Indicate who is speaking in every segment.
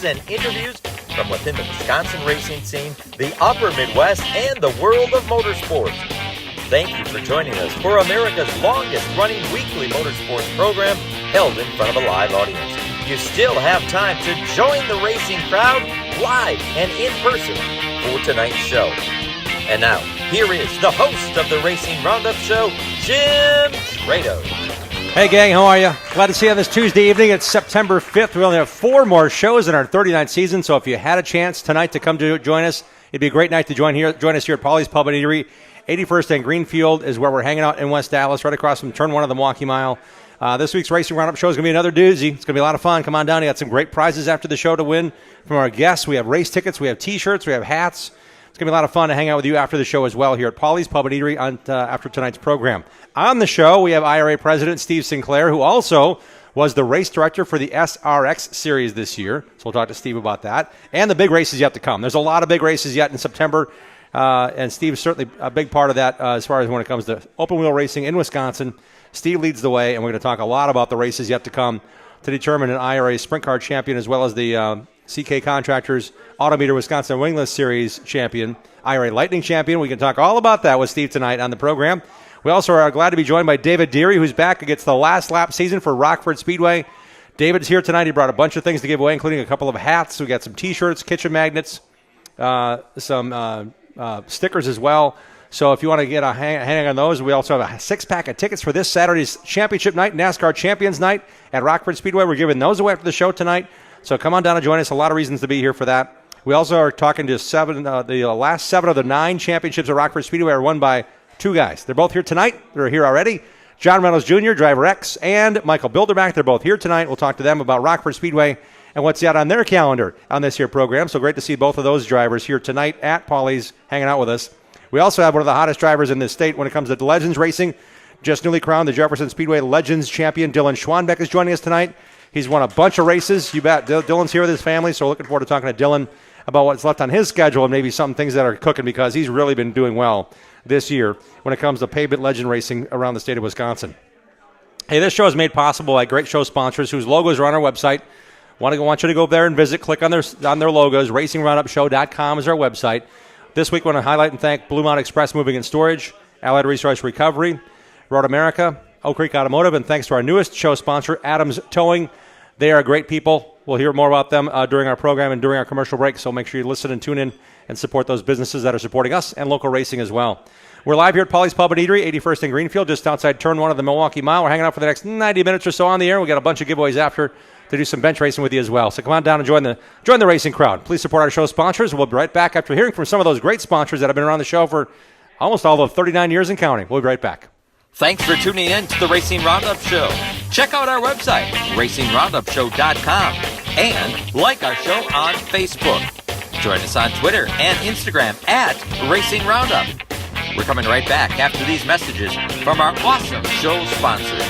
Speaker 1: reports and interviews from within the Wisconsin racing scene, the upper Midwest, and the world of motorsports. Thank you for joining us for America's longest-running weekly motorsports program held in front of a live audience. You still have time to join the racing crowd live and in person for tonight's show. And now, here is the host of the Racing Roundup Show, Jim Trado.
Speaker 2: Hey gang, how are you? Glad to see you on this Tuesday evening. It's September 5th. We only have 4 more shows in our 39th season, so if you had a chance tonight to come to join us, it'd be a great night to join us here at Polly's Pub and Eatery. 81st and Greenfield is where we're hanging out in West Dallas, right across from Turn 1 of the Milwaukee Mile. This week's Racing Roundup show is going to be another doozy. It's going to be a lot of fun. Come on down. We got some great prizes after the show to win from our guests. We have race tickets, we have T-shirts, we have hats. It's going to be a lot of fun to hang out with you after the show as well here at Polly's Pub and Eatery after tonight's program. On the show, we have IRA President Steve Sinclair, who also was the race director for the SRX series this year. So we'll talk to Steve about that. And the big races yet to come. There's a lot of big races yet in September, and Steve's certainly a big part of that as far as when it comes to open wheel racing in Wisconsin. Steve leads the way, and we're going to talk a lot about the races yet to come to determine an IRA Sprint Car champion as well as the CK Contractors Autometer Wisconsin Wingless Series champion, IRA Lightning champion. We can talk all about that with Steve tonight on the program. We also are glad to be joined by David Deary, who's back against the last lap season for Rockford Speedway. David's here tonight. He brought a bunch of things to give away, including a couple of hats. We got some T-shirts, kitchen magnets, some stickers as well. So if you want to get a hang on those, we also have a 6-pack of tickets for this Saturday's championship night, NASCAR Champions Night at Rockford Speedway. We're giving those away after the show tonight. So come on down and join us. A lot of reasons to be here for that. We also are talking to the last 7 of the 9 championships at Rockford Speedway are won by 2 guys. They're both here tonight. They're here already. John Reynolds Jr., Driver X, and Michael Bilderback. They're both here tonight. We'll talk to them about Rockford Speedway and what's out on their calendar on this here program. So great to see both of those drivers here tonight at Polly's hanging out with us. We also have one of the hottest drivers in this state when it comes to Legends racing. Just newly crowned the Jefferson Speedway Legends champion, Dylan Schwanbeck, is joining us tonight. He's won a bunch of races. You bet. Dylan's here with his family, so looking forward to talking to Dylan about what's left on his schedule and maybe some things that are cooking because he's really been doing well this year when it comes to pavement legend racing around the state of Wisconsin. Hey, this show is made possible by great show sponsors whose logos are on our website. Want you to go there and visit. Click on their logos. RacingRoundupShow.com is our website. This week, I want to highlight and thank Blue Mountain Express Moving and Storage, Allied Resource Recovery, Road America, Oak Creek Automotive, and thanks to our newest show sponsor, Adams Towing. They are great people. We'll hear more about them during our program and during our commercial break, so make sure you listen and tune in and support those businesses that are supporting us and local racing as well. We're live here at Polly's Pub and Eatery, 81st and Greenfield, just outside Turn 1 of the Milwaukee Mile. We're hanging out for the next 90 minutes or so on the air. We've got a bunch of giveaways after to do some bench racing with you as well. So come on down and join the racing crowd. Please support our show sponsors. We'll be right back after hearing from some of those great sponsors that have been around the show for almost all of 39 years and counting. We'll be right back.
Speaker 1: Thanks for tuning in to the Racing Roundup Show. Check out our website, RacingRoundupShow.com, and like our show on Facebook. Join us on Twitter and Instagram at Racing Roundup. We're coming right back after these messages from our awesome show sponsors.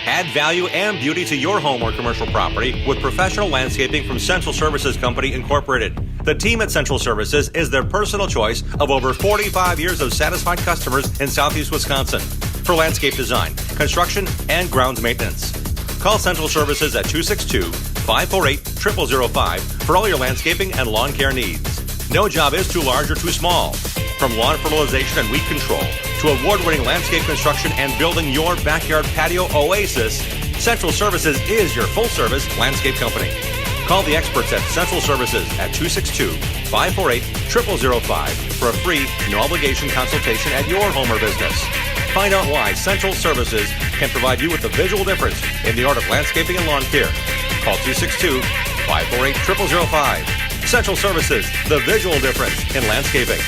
Speaker 3: Add value and beauty to your home or commercial property with professional landscaping from Central Services Company, Incorporated. The team at Central Services is their personal choice of over 45 years of satisfied customers in Southeast Wisconsin for landscape design, construction, and grounds maintenance. Call Central Services at 262-548-0005 for all your landscaping and lawn care needs. No job is too large or too small. From lawn fertilization and weed control to award-winning landscape construction and building your backyard patio oasis, Central Services is your full-service landscape company. Call the experts at Central Services at 262-548-0005 for a free, no-obligation consultation at your home or business. Find out why Central Services can provide you with the visual difference in the art of landscaping and lawn care. Call 262-548-0005. Central Services, the visual difference in landscaping.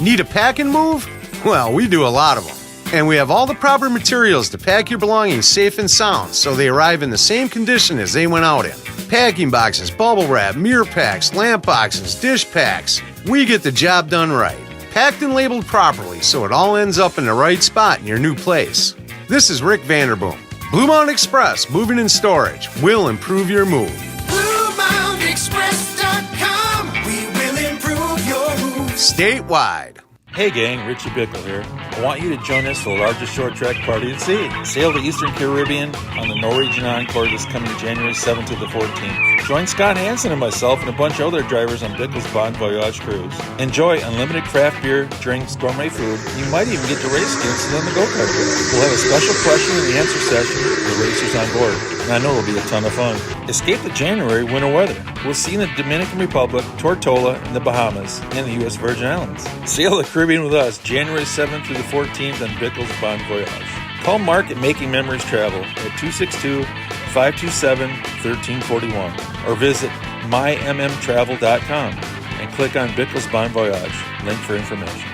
Speaker 4: Need a pack and move? Well, we do a lot of them. And we have all the proper materials to pack your belongings safe and sound so they arrive in the same condition as they went out in. Packing boxes, bubble wrap, mirror packs, lamp boxes, dish packs. We get the job done right. Packed and labeled properly so it all ends up in the right spot in your new place. This is Rick Vanderboom. Blue Mountain Express Moving and Storage will improve your move.
Speaker 5: BlueMountainExpress.com. We will improve your move.
Speaker 4: Statewide.
Speaker 5: Hey gang, Richie Bickle here. I want you to join us for the largest short track party at sea. Sail the Eastern Caribbean on the Norwegian Encore this coming January 7th to the 14th. Join Scott Hansen and myself and a bunch of other drivers on Bickle's Bon Voyage cruise. Enjoy unlimited craft beer, drinks, gourmet food. You might even get to race against it on the go-kart. We'll have a special question and answer session with the racers on board. And I know it'll be a ton of fun. Escape the January winter weather. We'll see you in the Dominican Republic, Tortola, and the Bahamas, and the U.S. Virgin Islands. Sail the Caribbean with us January 7th through the 14th on Bickle's Bon Voyage. Call Mark at Making Memories Travel at 262-527-1341 or visit mymmtravel.com and click on Bickle's Bon Voyage. Link for information.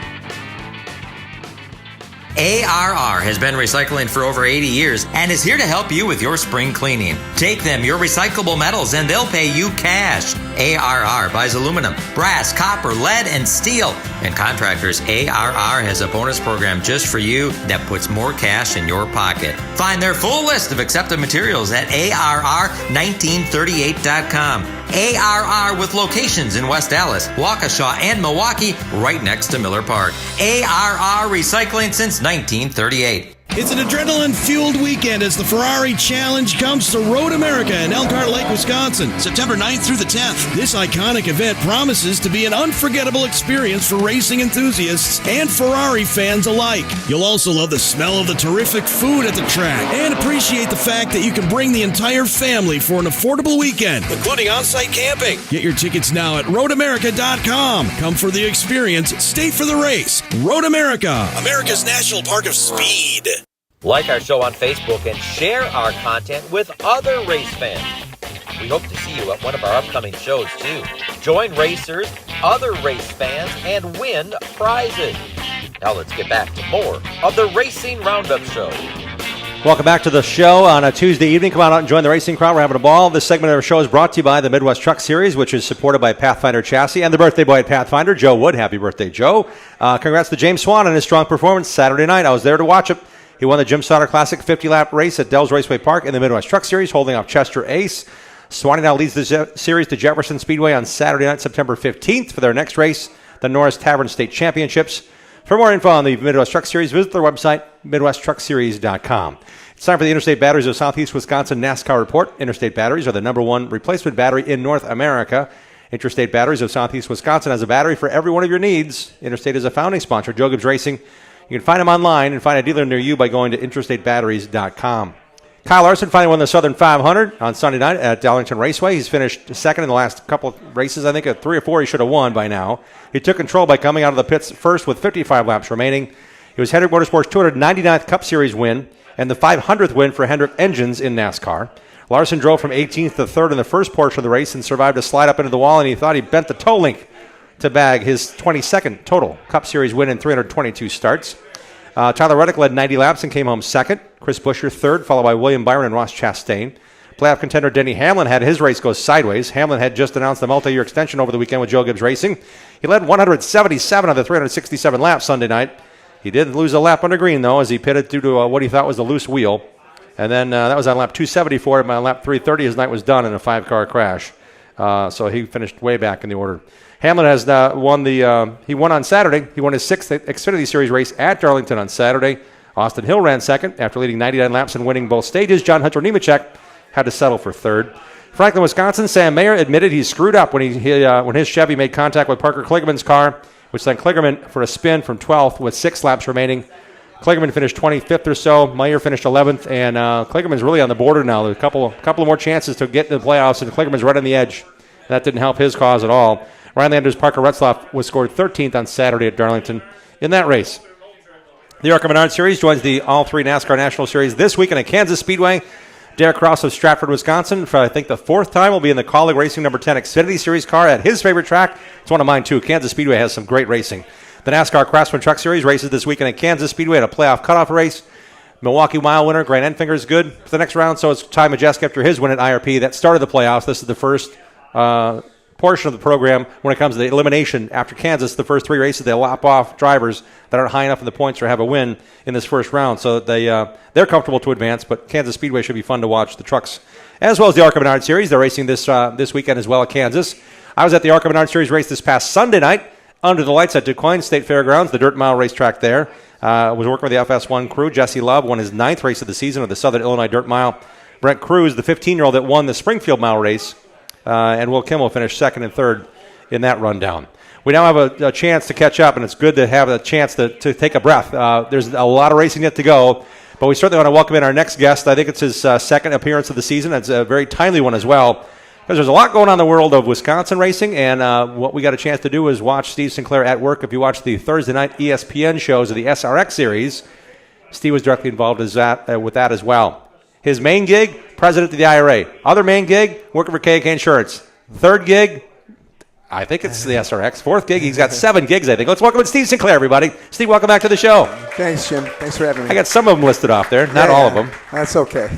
Speaker 1: ARR has been recycling for over 80 years and is here to help you with your spring cleaning. Take them your recyclable metals and they'll pay you cash. ARR buys aluminum, brass, copper, lead, and steel. And contractors, ARR has a bonus program just for you that puts more cash in your pocket. Find their full list of accepted materials at ARR1938.com. ARR with locations in West Dallas, Waukesha, and Milwaukee, right next to Miller Park. ARR Recycling since 1938.
Speaker 6: It's an adrenaline-fueled weekend as the Ferrari Challenge comes to Road America in Elkhart Lake, Wisconsin, September 9th through the 10th. This iconic event promises to be an unforgettable experience for racing enthusiasts and Ferrari fans alike. You'll also love the smell of the terrific food at the track and appreciate the fact that you can bring the entire family for an affordable weekend, including on-site camping. Get your tickets now at roadamerica.com. Come for the experience, stay for the race. Road America, America's National Park of Speed.
Speaker 1: Like our show on Facebook and share our content with other race fans. We hope to see you at one of our upcoming shows, too. Join racers, other race fans, and win prizes. Now let's get back to more of the Racing Roundup Show.
Speaker 2: Welcome back to the show on a Tuesday evening. Come on out and join the racing crowd. We're having a ball. This segment of our show is brought to you by the Midwest Truck Series, which is supported by Pathfinder Chassis and the birthday boy at Pathfinder, Joe Wood. Happy birthday, Joe. Congrats to James Swan on his strong performance Saturday night. I was there to watch it. He won the Jim Sauter Classic 50-lap race at Dells Raceway Park in the Midwest Truck Series, holding off Chester Ace. Swanee now leads the series to Jefferson Speedway on Saturday night, September 15th, for their next race, the Norris Tavern State Championships. For more info on the Midwest Truck Series, visit their website, MidwestTruckSeries.com. It's time for the Interstate Batteries of Southeast Wisconsin NASCAR Report. Interstate Batteries are the #1 replacement battery in North America. Interstate Batteries of Southeast Wisconsin has a battery for every one of your needs. Interstate is a founding sponsor of Joe Gibbs Racing. You can find them online and find a dealer near you by going to interstatebatteries.com. Kyle Larson finally won the Southern 500 on Sunday night at Darlington Raceway. He's finished second in the last couple of races. I think at 3 or 4 he should have won by now. He took control by coming out of the pits first with 55 laps remaining. It was Hendrick Motorsports' 299th Cup Series win and the 500th win for Hendrick Engines in NASCAR. Larson drove from 18th to 3rd in the first portion of the race and survived a slide up into the wall, and he thought he bent the toe link to bag his 22nd total Cup Series win in 322 starts. Tyler Reddick led 90 laps and came home second. Chris Buescher third, followed by William Byron and Ross Chastain. Playoff contender Denny Hamlin had his race go sideways. Hamlin had just announced the multi-year extension over the weekend with Joe Gibbs Racing. He led 177 of the 367 laps Sunday night. He did lose a lap under green, though, as he pitted due to what he thought was a loose wheel. And then that was on lap 274. By lap 330, his night was done in a 5-car crash. So he finished way back in the order. Hamlin has won he won on Saturday. He won his 6th Xfinity Series race at Darlington on Saturday. Austin Hill ran second after leading 99 laps and winning both stages. John Hunter Nemechek had to settle for third. Franklin, Wisconsin, Sam Mayer admitted he screwed up when his Chevy made contact with Parker Kligerman's car, which sent Kligerman for a spin from 12th with 6 laps remaining. Kligerman finished 25th or so. Mayer finished 11th, and Kligerman's really on the border now. There's a couple of more chances to get to the playoffs, and Kligerman's right on the edge. That didn't help his cause at all. Ryan Landers' Parker Retzlaff was scored 13th on Saturday at Darlington in that race. The ARCA Menard Series joins the All-3 NASCAR National Series this weekend at Kansas Speedway. Derek Cross of Stratford, Wisconsin, for I think the 4th time, will be in the Kaulig Racing number 10 Xfinity Series car at his favorite track. It's one of mine, too. Kansas Speedway has some great racing. The NASCAR Craftsman Truck Series races this weekend at Kansas Speedway at a playoff cutoff race. Milwaukee Mile winner Grant Enfinger is good for the next round, so it's Ty Majeski after his win at IRP. That started the playoffs. This is the first portion of the program when it comes to the elimination. After Kansas, the first 3 races, they lop off drivers that aren't high enough in the points or have a win in this first round. So they're comfortable to advance, but Kansas Speedway should be fun to watch. The trucks, as well as the ARCA Menard Series, they're racing this weekend as well at Kansas. I was at the ARCA Menard Series race this past Sunday night under the lights at DuQuoin State Fairgrounds, the dirt mile racetrack there. Was working with the FS1 crew. Jesse Love won his 9th race of the season of the Southern Illinois Dirt Mile. Brent Cruz, the 15-year-old that won the Springfield Mile race, and Will Kimmel finished 2nd and 3rd in that rundown. We now have a chance to catch up, and it's good to have a chance to take a breath. There's a lot of racing yet to go, but we certainly want to welcome in our next guest. I think it's his second appearance of the season. It's a very timely one as well, because there's a lot going on in the world of Wisconsin racing, and what we got a chance to do is watch Steve Sinclair at work. If you watch the Thursday night ESPN shows of the SRX series, Steve was directly involved with that as well. His main gig, president of the IRA. Other main gig, working for KK Insurance. Third gig, I think it's the SRX. Fourth gig, he's got 7 gigs, I think. Let's welcome in Steve Sinclair, everybody. Steve, welcome back to the show.
Speaker 7: Thanks, Jim. Thanks for having me.
Speaker 2: I got some of them listed off there, not all of them.
Speaker 7: That's okay.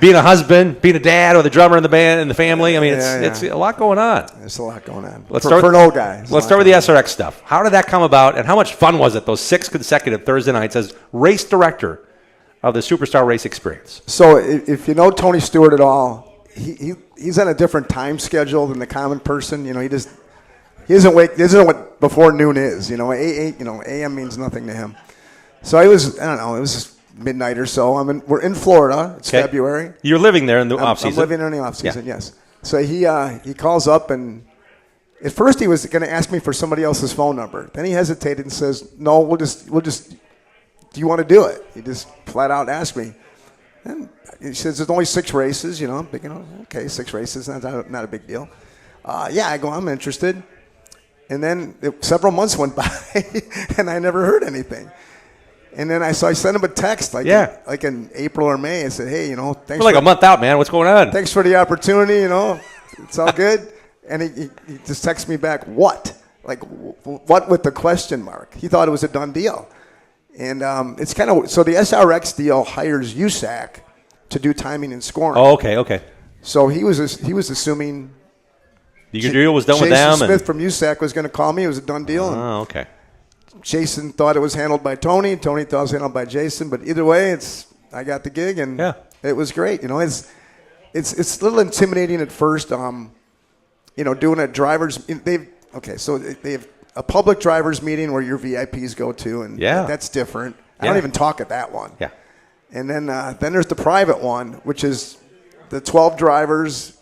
Speaker 2: Being a husband, being a dad, or the drummer in the band and the family. I mean, it's a lot going on.
Speaker 7: There's a lot going on.
Speaker 2: Let's
Speaker 7: for an old guy.
Speaker 2: Let's start with the SRX stuff. How did that come about, and how much fun was it, those 6 consecutive Thursday nights as race director of the Superstar Race Experience?
Speaker 7: So if you know Tony Stewart at all, he's on a different time schedule than the common person. You know, he doesn't know what before noon is. You know, AM means nothing to him. So it was midnight or so. We're in Florida. It's February.
Speaker 2: You're living there in the off season.
Speaker 7: I'm living in the off season. Yeah. Yes. So he calls up, and at first he was going to ask me for somebody else's phone number. Then he hesitated and says, "No, we'll just. Do you want to do it?" He just flat out asked me. And he says, "There's only 6 races." You know, I'm thinking, okay, 6 races, not a big deal. I go, I'm interested. And then several months went by, and I never heard anything. And then I sent him a text, like in April or May. I said, "Hey, thanks."
Speaker 2: We're like a month out, man. What's going on?
Speaker 7: Thanks for the opportunity. It's all good. And he just texted me back, "What?" Like, what with the question mark? He thought it was a done deal. And it's kind of so the SRX deal hires USAC to do timing and scoring.
Speaker 2: Oh, okay.
Speaker 7: So he was assuming.
Speaker 2: Your deal was done
Speaker 7: Jason
Speaker 2: with them.
Speaker 7: Jason Smith from USAC was going to call me. It was a done deal.
Speaker 2: Oh, okay.
Speaker 7: Jason thought it was handled by Tony. Tony thought it was handled by Jason. But either way, I got the gig, and it was great. It's a little intimidating at first. Doing a driver's. They have a public driver's meeting where your VIPs go to, and that's different. I don't even talk at that one. Yeah. And then there's the private one, which is the 12 drivers.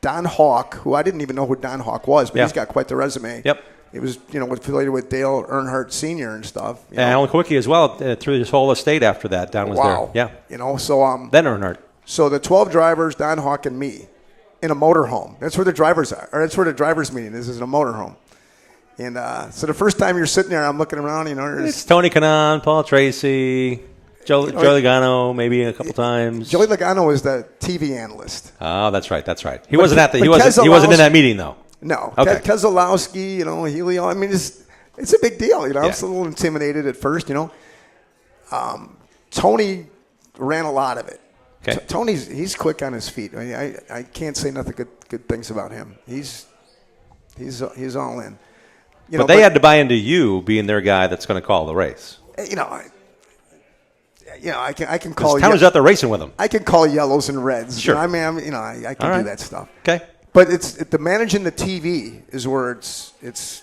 Speaker 7: Don Hawk, who I didn't even know who Don Hawk was, but he's got quite the resume. Yep. He was, affiliated with Dale Earnhardt Sr. and stuff.
Speaker 2: And Alan Quickie as well, through his whole estate after that. Don was there. Yeah.
Speaker 7: Then
Speaker 2: Earnhardt.
Speaker 7: So the 12 drivers, Don Hawk and me, in a motorhome. That's where the drivers are. Or that's where the drivers' meeting is in a motorhome. And so the first time you're sitting there, I'm looking around,
Speaker 2: it's Tony Kanaan, Paul Tracy, Joey Logano, maybe a couple times.
Speaker 7: Joey Logano was the TV analyst.
Speaker 2: Oh, that's right. He wasn't he wasn't in that meeting though.
Speaker 7: No. Okay. Keselowski, Helio. I mean, it's a big deal. I was a little intimidated at first. Tony ran a lot of it. Okay. He's quick on his feet. I can't say nothing good things about him. He's all in.
Speaker 2: But they had to buy into you being their guy that's going to call the race.
Speaker 7: I can call.
Speaker 2: Town was out there racing with them.
Speaker 7: I can call yellows and reds.
Speaker 2: Sure.
Speaker 7: I can do that stuff.
Speaker 2: Okay.
Speaker 7: But it's the managing the TV is where it's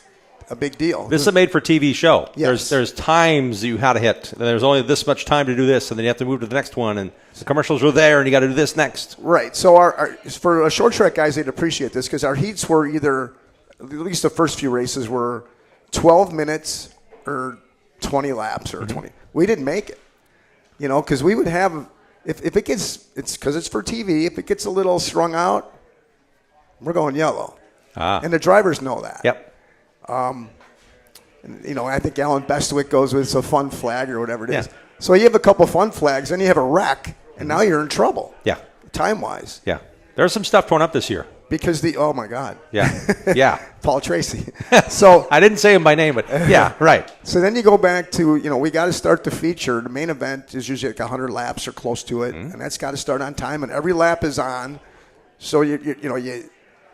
Speaker 7: a big deal.
Speaker 2: This is a made-for-TV show.
Speaker 7: Yes.
Speaker 2: There's times you had to hit. There's only this much time to do this, and then you have to move to the next one, and the commercials were there, and you got to do this next.
Speaker 7: Right. So for a short track guys, they'd appreciate this because our heats were either, at least the first few races were 12 minutes or 20 laps or 20. We didn't make it, because we would have, if it gets, it's because it's for TV, if it gets a little strung out, we're going yellow. And the drivers know that.
Speaker 2: Yep.
Speaker 7: I think Alan Bestwick goes with a fun flag or whatever it is. So you have a couple fun flags, then you have a wreck, and now you're in trouble.
Speaker 2: Yeah.
Speaker 7: Time-wise.
Speaker 2: Yeah. There's some stuff torn up this year.
Speaker 7: Because oh my God.
Speaker 2: Yeah.
Speaker 7: Paul Tracy. So
Speaker 2: I didn't say him by name, but yeah, right.
Speaker 7: So then you go back to, we got to start the feature. The main event is usually like 100 laps or close to it, and that's got to start on time, and every lap is on. So you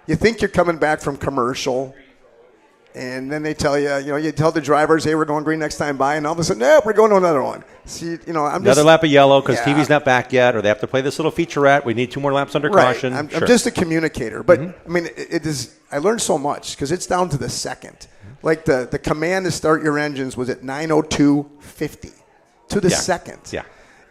Speaker 7: think you're coming back from commercial, and then they tell you, you tell the drivers, hey, we're going green next time by, and all of a sudden, no, we're going to another one. See,
Speaker 2: another lap of yellow because TV's not back yet, or they have to play this little featurette. We need 2 more laps under caution.
Speaker 7: I'm just a communicator, but I mean, it is. I learned so much because it's down to the second. like the command to start your engines was at 9:02:50 to the second.
Speaker 2: Yeah.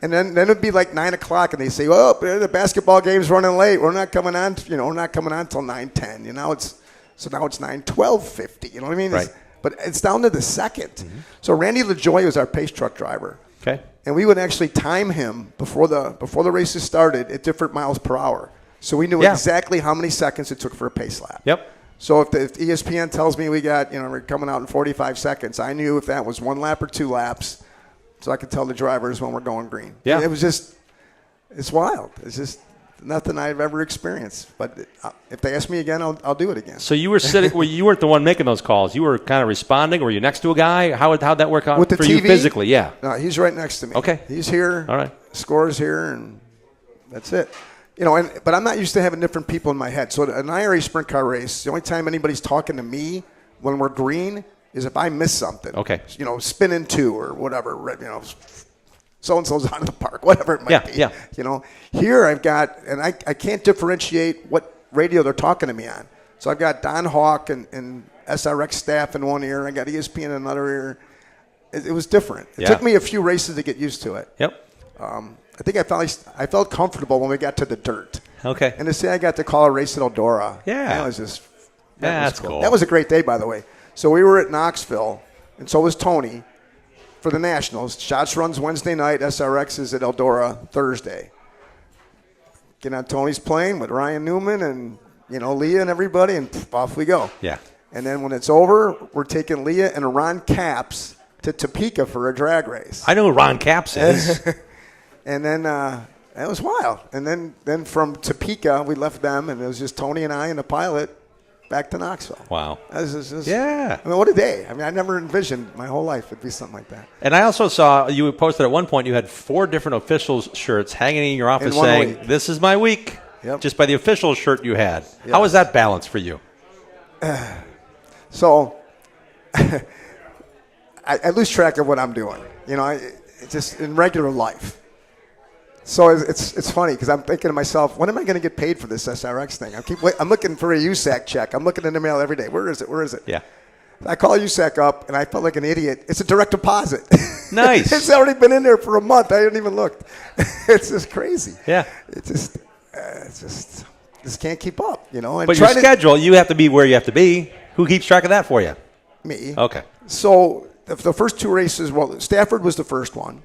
Speaker 7: And then it'd be like 9 o'clock, and they say, "Oh, the basketball game's running late. We're not coming on. We're not coming on until 9:10." Now it's 9:12:50. You know what I mean?
Speaker 2: Right.
Speaker 7: But it's down to the second. Mm-hmm. So Randy LaJoy was our pace truck driver.
Speaker 2: Okay.
Speaker 7: And we would actually time him before the races started at different miles per hour. So we knew exactly how many seconds it took for a pace lap.
Speaker 2: Yep.
Speaker 7: So if ESPN tells me we're coming out in 45 seconds, I knew if that was 1 lap or 2 laps, so I could tell the drivers when we're going green.
Speaker 2: Yeah.
Speaker 7: It was just, it's wild. It's just nothing I've ever experienced. But if they ask me again, I'll do it again.
Speaker 2: So you were sitting, well, you weren't the one making those calls. You were kind of responding. Were you next to a guy? How'd that work out
Speaker 7: With the
Speaker 2: for
Speaker 7: TV?
Speaker 2: you physically? Yeah.
Speaker 7: No, he's right next to me.
Speaker 2: Okay.
Speaker 7: He's here.
Speaker 2: All right.
Speaker 7: Scores here, and that's it. But I'm not used to having different people in my head. So an IRA sprint car race, the only time anybody's talking to me when we're green is if I miss something.
Speaker 2: Okay.
Speaker 7: Spin in 2 or whatever. So-and-so's out of the park, whatever it might be.
Speaker 2: Yeah.
Speaker 7: Here I've got, and I can't differentiate what radio they're talking to me on. So I've got Don Hawk and SRX staff in one ear. I got ESPN in another ear. It was different. It took me a few races to get used to it.
Speaker 2: Yep.
Speaker 7: I think I felt comfortable when we got to the dirt.
Speaker 2: Okay.
Speaker 7: And to say I got to call a race at Eldora.
Speaker 2: Yeah.
Speaker 7: That was just,
Speaker 2: that's
Speaker 7: was
Speaker 2: cool.
Speaker 7: That was a great day, by the way. So we were at Knoxville, and so was Tony for the Nationals. Shots runs Wednesday night. SRX is at Eldora Thursday. Get on Tony's plane with Ryan Newman and, Leah and everybody, and off we go.
Speaker 2: Yeah. And
Speaker 7: then when it's over, we're taking Leah and Ron Capps to Topeka for a drag race.
Speaker 2: I know who Ron Capps is.
Speaker 7: And then that was wild. And then from Topeka, we left them, and it was just Tony and I and the pilot back to Knoxville.
Speaker 2: Wow.
Speaker 7: Yeah. I mean, what a day. I never envisioned my whole life it'd be something like that.
Speaker 2: And I also saw you posted at one point you had 4 different officials' shirts hanging in your office saying, "This is my week," just by the official shirt you had. Yes. How was that balance for you?
Speaker 7: So I lose track of what I'm doing, just in regular life. So it's funny because I'm thinking to myself, when am I going to get paid for this SRX thing? I'm looking for a USAC check. I'm looking in the mail every day. Where is it?
Speaker 2: Yeah.
Speaker 7: I call USAC up, and I felt like an idiot. It's a direct deposit.
Speaker 2: Nice.
Speaker 7: It's already been in there for a month. I didn't even look. It's just crazy.
Speaker 2: Yeah.
Speaker 7: It's just can't keep up, And
Speaker 2: but your schedule, you have to be where you have to be. Who keeps track of that for you?
Speaker 7: Me.
Speaker 2: Okay.
Speaker 7: So the first 2 races, Stafford was the first one.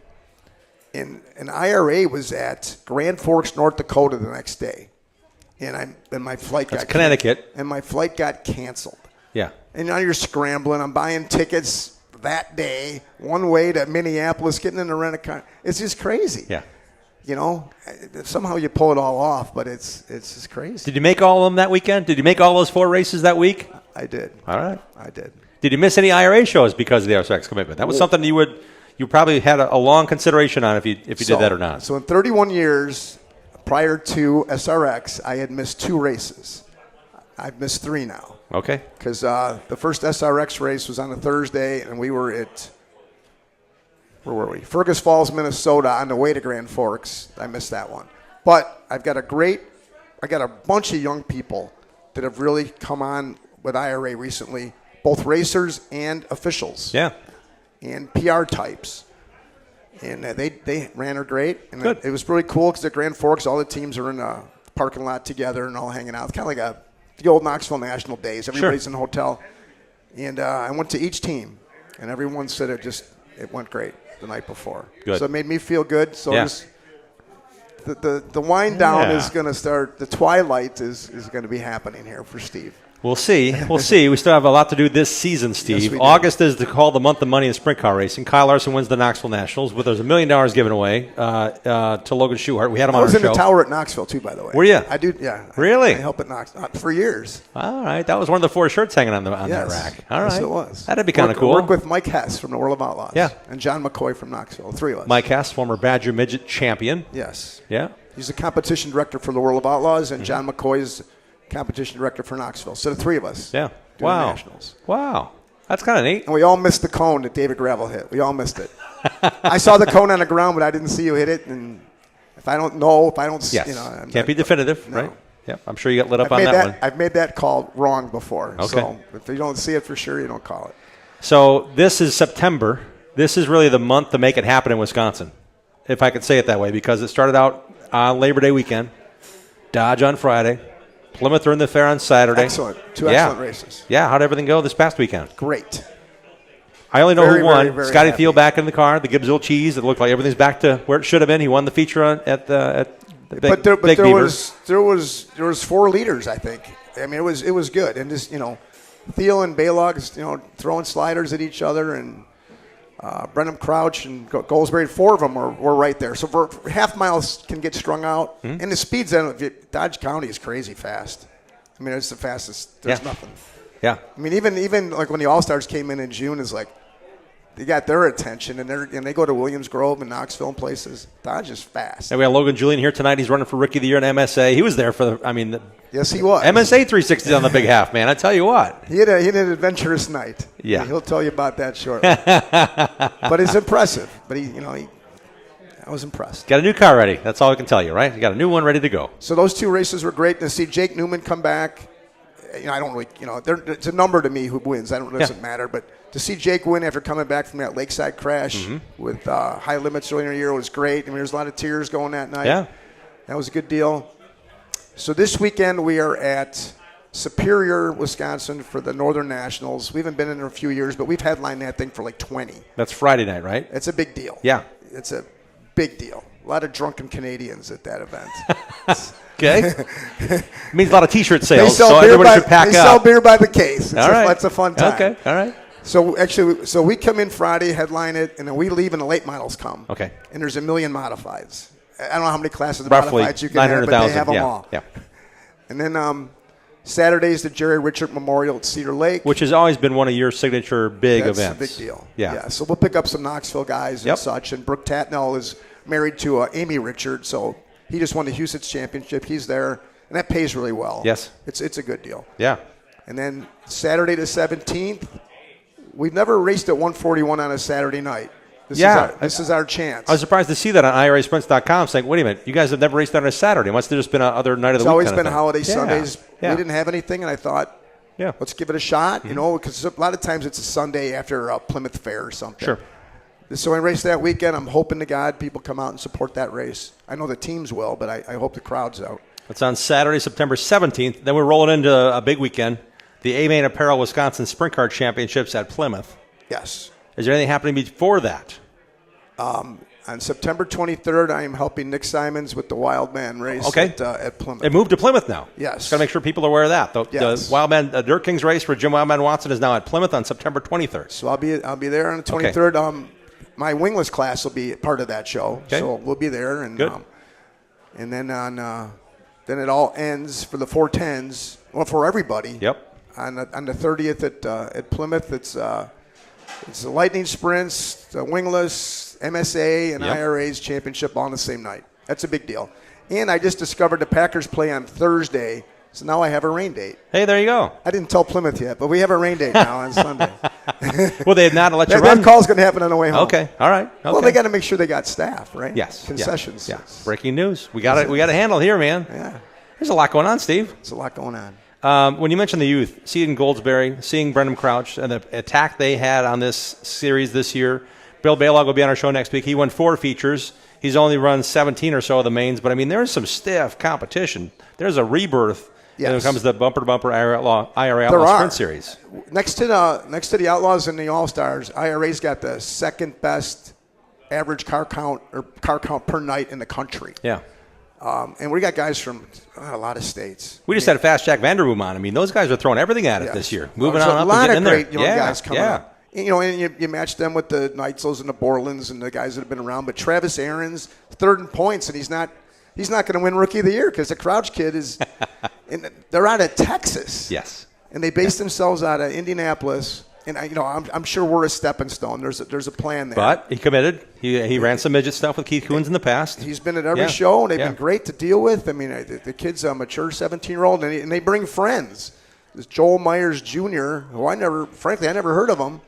Speaker 7: And IRA was at Grand Forks, North Dakota the next day. And my flight got
Speaker 2: Connecticut.
Speaker 7: And my flight got canceled.
Speaker 2: Yeah. And
Speaker 7: now you're scrambling. I'm buying tickets that day, one way to Minneapolis, getting in a rent-a-car. It's just crazy.
Speaker 2: Yeah.
Speaker 7: Somehow you pull it all off, but it's just crazy.
Speaker 2: Did you make all of them that weekend? Did you make all those 4 races that week?
Speaker 7: I did.
Speaker 2: All right.
Speaker 7: I did.
Speaker 2: Did you miss any IRA shows because of the SRX commitment? That was something you probably had a long consideration on if you did that or not.
Speaker 7: So in 31 years prior to SRX, I had missed 2 races. I've missed 3 now.
Speaker 2: Okay.
Speaker 7: Because the first SRX race was on a Thursday, and we were at, where were we? Fergus Falls, Minnesota, on the way to Grand Forks. I missed that one. But I got a bunch of young people that have really come on with IRA recently, both racers and officials.
Speaker 2: Yeah.
Speaker 7: And PR types. And they ran her great. And
Speaker 2: Good.
Speaker 7: it was really cool because at Grand Forks, all the teams are in a parking lot together and all hanging out. It's kind of like the old Knoxville National Days. Everybody's in a hotel. And I went to each team, and everyone said it went great the night before.
Speaker 2: Good.
Speaker 7: So it made me feel good. So the wind down is going to start. The twilight is going to be happening here for Steve.
Speaker 2: We'll see. We'll see. We still have a lot to do this season, Steve.
Speaker 7: Yes, we do.
Speaker 2: August is called the month of money in sprint car racing. Kyle Larson wins the Knoxville Nationals, but there's $1 million given away to Logan Schuhart. We had him on our show.
Speaker 7: I was in the tower at Knoxville, too, by the way.
Speaker 2: Were you?
Speaker 7: I do, yeah.
Speaker 2: Really?
Speaker 7: I helped at Knoxville for years.
Speaker 2: All right. That was one of the 4 shirts hanging on that rack. All right.
Speaker 7: Yes, it was.
Speaker 2: That'd be kind of cool.
Speaker 7: I worked with Mike Hess from the World of Outlaws.
Speaker 2: Yeah.
Speaker 7: And John McCoy from Knoxville, the 3 of us.
Speaker 2: Mike Hess, former Badger Midget champion.
Speaker 7: Yes.
Speaker 2: Yeah.
Speaker 7: He's the competition director for the World of Outlaws, and John McCoy is competition director for Knoxville. So the 3 of us.
Speaker 2: Yeah.
Speaker 7: Doing
Speaker 2: Wow.
Speaker 7: Nationals.
Speaker 2: Wow. That's kind of neat.
Speaker 7: And we all missed the cone that David Gravel hit. We all missed it. I saw the cone on the ground, but I didn't see you hit it. And if I don't,
Speaker 2: yes. Can't be definitive, right? Yep, I'm sure you got lit up on that one.
Speaker 7: I've made that call wrong before.
Speaker 2: Okay.
Speaker 7: So if you don't see it for sure, you don't call it.
Speaker 2: So this is September. This is really the month to make it happen in Wisconsin, if I could say it that way, because it started out on Labor Day weekend, Dodge on Friday, Plymouth are in the fair on Saturday.
Speaker 7: Excellent. Two excellent races.
Speaker 2: Yeah, how'd everything go this past weekend?
Speaker 7: Great.
Speaker 2: I only know who won.
Speaker 7: Very, very
Speaker 2: Scotty
Speaker 7: happy.
Speaker 2: Thiel back in the car, the Gibbsville cheese. It looked like everything's back to where it should have been. He won the feature at the Big
Speaker 7: But there
Speaker 2: Beaver.
Speaker 7: was 4 leaders, I think. I mean, it was good, and just Thiel and Baylog, throwing sliders at each other, and Brenham Crouch and Goldsberry, 4 of them were right there. So for half miles can get strung out, and the speeds in Dodge County is crazy fast. I mean, it's the fastest. There's nothing.
Speaker 2: Yeah.
Speaker 7: I mean, even like when the All Stars came in June, is like they got their attention, and they go to Williams Grove and Knoxville and places. Dodge is fast.
Speaker 2: And we got Logan Julian here tonight. He's running for Rookie of the Year in MSA. He was there for
Speaker 7: Yes, he was.
Speaker 2: MSA 360 on the big half, man. I tell you what.
Speaker 7: He had an adventurous night.
Speaker 2: Yeah.
Speaker 7: He'll tell you about that shortly. But it's impressive. But I was impressed.
Speaker 2: Got a new car ready. That's all I can tell you, right? You got a new one ready to go.
Speaker 7: So those 2 races were great. To see Jake Newman come back, I don't really, it's a number to me who wins. It doesn't matter. But to see Jake win after coming back from that Lakeside crash with high limits earlier in the year was great. I mean, there's a lot of tears going that night.
Speaker 2: Yeah.
Speaker 7: That was a good deal. So this weekend we are at Superior, Wisconsin for the Northern Nationals. We haven't been in there a few years, but we've headlined that thing for like 20.
Speaker 2: That's Friday night, right?
Speaker 7: It's a big deal.
Speaker 2: Yeah.
Speaker 7: It's a big deal. A lot of drunken Canadians at that event.
Speaker 2: Okay. Means a lot of T-shirt
Speaker 7: They
Speaker 2: sales,
Speaker 7: sell
Speaker 2: so
Speaker 7: beer
Speaker 2: everybody should
Speaker 7: they
Speaker 2: pack
Speaker 7: sell
Speaker 2: up.
Speaker 7: beer by the case.
Speaker 2: It's
Speaker 7: a fun time.
Speaker 2: Okay, all right.
Speaker 7: So we come in Friday, headline it, and then we leave and the late models come.
Speaker 2: Okay.
Speaker 7: And there's 1 million modifieds. I don't know how many classes of
Speaker 2: Roughly
Speaker 7: modifieds you can have, but they have them all.
Speaker 2: Yeah.
Speaker 7: And then Saturday's the Jerry Richard Memorial at Cedar Lake.
Speaker 2: Which has always been one of your signature big
Speaker 7: That's
Speaker 2: events.
Speaker 7: a big deal.
Speaker 2: Yeah.
Speaker 7: So we'll pick up some Knoxville guys and such. And Brooke Tatnell is married to Amy Richard, so he just won the Houston's championship. He's there, and that pays really well.
Speaker 2: Yes.
Speaker 7: It's a good deal.
Speaker 2: Yeah.
Speaker 7: And then Saturday the 17th, we've never raced at 141 on a Saturday night. This is our chance.
Speaker 2: I was surprised to see that on IRAsprints.com saying, wait a minute, you guys have never raced on a Saturday. Must have just been another night of the week.
Speaker 7: It's always
Speaker 2: kind
Speaker 7: been
Speaker 2: of thing.
Speaker 7: holiday Sundays.
Speaker 2: Yeah.
Speaker 7: We didn't have anything, and I thought, let's give it a shot, because a lot of times it's a Sunday after a Plymouth Fair or something.
Speaker 2: Sure.
Speaker 7: So I race that weekend. I'm hoping to God people come out and support that race. I know the teams will, but I hope the crowd's out.
Speaker 2: It's on Saturday, September 17th. Then we're rolling into a big weekend, the A-Main Apparel Wisconsin Sprint Car Championships at Plymouth.
Speaker 7: Yes.
Speaker 2: Is there anything happening before that?
Speaker 7: On September 23rd, I am helping Nick Simons with the Wild Man race at Plymouth.
Speaker 2: It moved to Plymouth now.
Speaker 7: Yes.
Speaker 2: Got to make sure people are aware of that. The Wild Man Dirt Kings race for Jim Wildman Watson is now at Plymouth on September 23rd.
Speaker 7: So I'll be there on the 23rd. Okay. My wingless class will be part of that show, so we'll be there. And
Speaker 2: good.
Speaker 7: And then then it all ends for the 410s. Well, for everybody.
Speaker 2: Yep.
Speaker 7: On the 30th at Plymouth, it's the Lightning Sprints, the wingless, MSA, and IRA's championship all on the same night. That's a big deal. And I just discovered the Packers play on Thursday, so now I have a rain date.
Speaker 2: Hey, there you go.
Speaker 7: I didn't tell Plymouth yet, but we have a rain date now on Sunday.
Speaker 2: Well, they had not let you run.
Speaker 7: That call's going to happen on the way home.
Speaker 2: Okay, all right. Okay.
Speaker 7: Well, they got to make sure they got staff, right?
Speaker 2: Yes.
Speaker 7: Concessions.
Speaker 2: Yeah. Breaking news. We got it. We got a handle here, man.
Speaker 7: Yeah.
Speaker 2: There's a lot going on, Steve.
Speaker 7: There's a lot going on.
Speaker 2: When you mentioned the youth, seeing Goldsberry, seeing Brendan Crouch, and the attack they had on this series this year. Bill Baylog will be on our show next week. He won 4 features. He's only run 17 or so of the mains, but I mean, there's some stiff competition. There's a rebirth when it comes to the bumper-to-bumper IRA Outlaw Sprint Series.
Speaker 7: Next to the Outlaws and the All-Stars, IRA's got the second best average car count per night in the country.
Speaker 2: Yeah.
Speaker 7: And we got guys from a lot of states.
Speaker 2: We just had Fast Jack Vanderboom on. I mean, those guys are throwing everything at it this year. Moving on up
Speaker 7: a lot
Speaker 2: and
Speaker 7: of
Speaker 2: getting in
Speaker 7: great
Speaker 2: there.
Speaker 7: young guys coming up. And you match them with the Knightzels and the Borlands and the guys that have been around. But Travis Aaron's third in points, and he's not going to win Rookie of the Year because the Crouch kid is and they're out of Texas.
Speaker 2: Yes.
Speaker 7: And they base themselves out of Indianapolis. And I'm sure we're a stepping stone. There's a plan there.
Speaker 2: But he committed. He ran some midget stuff with Keith Coons in the past.
Speaker 7: He's been at every show, and they've been great to deal with. I mean, the kid's a mature 17-year-old, and they bring friends. This Joel Myers Jr., who I never heard of him.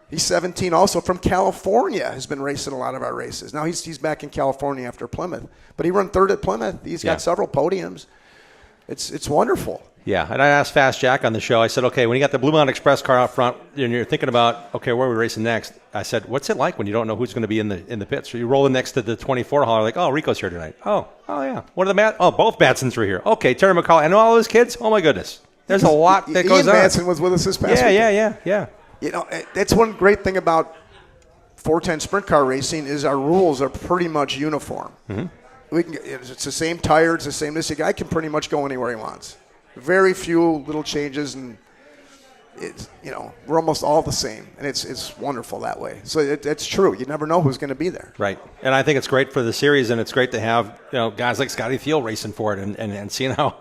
Speaker 7: He's 17, also from California, has been racing a lot of our races. Now he's back in California after Plymouth. But he ran third at Plymouth. He's got several podiums. it's wonderful.
Speaker 2: Yeah, and I asked Fast Jack on the show, I said, okay, when you got the Blue Mountain Express car out front and you're thinking about, okay, where are we racing next? I said, what's it like when you don't know who's going to be in the pits? So you roll in next to the 24 hauler, like, oh, Rico's here tonight. Oh, yeah. What are the both Matsons were here. Okay, Terry McCall. And all those kids? Oh, my goodness. There's a lot that goes on.
Speaker 7: Ian Matson was with us this past weekend.
Speaker 2: Yeah.
Speaker 7: You know, that's one great thing about 410 sprint car racing is our rules are pretty much uniform. Mm-hmm. It's the same tire, it's the same this. The guy can pretty much go anywhere he wants. Very few little changes, and it's, you know, we're almost all the same, and it's wonderful that way. So it's true. You never know who's going to be there.
Speaker 2: Right, and I think it's great for the series, and it's great to have guys like Scotty Thiel racing for it, and seeing how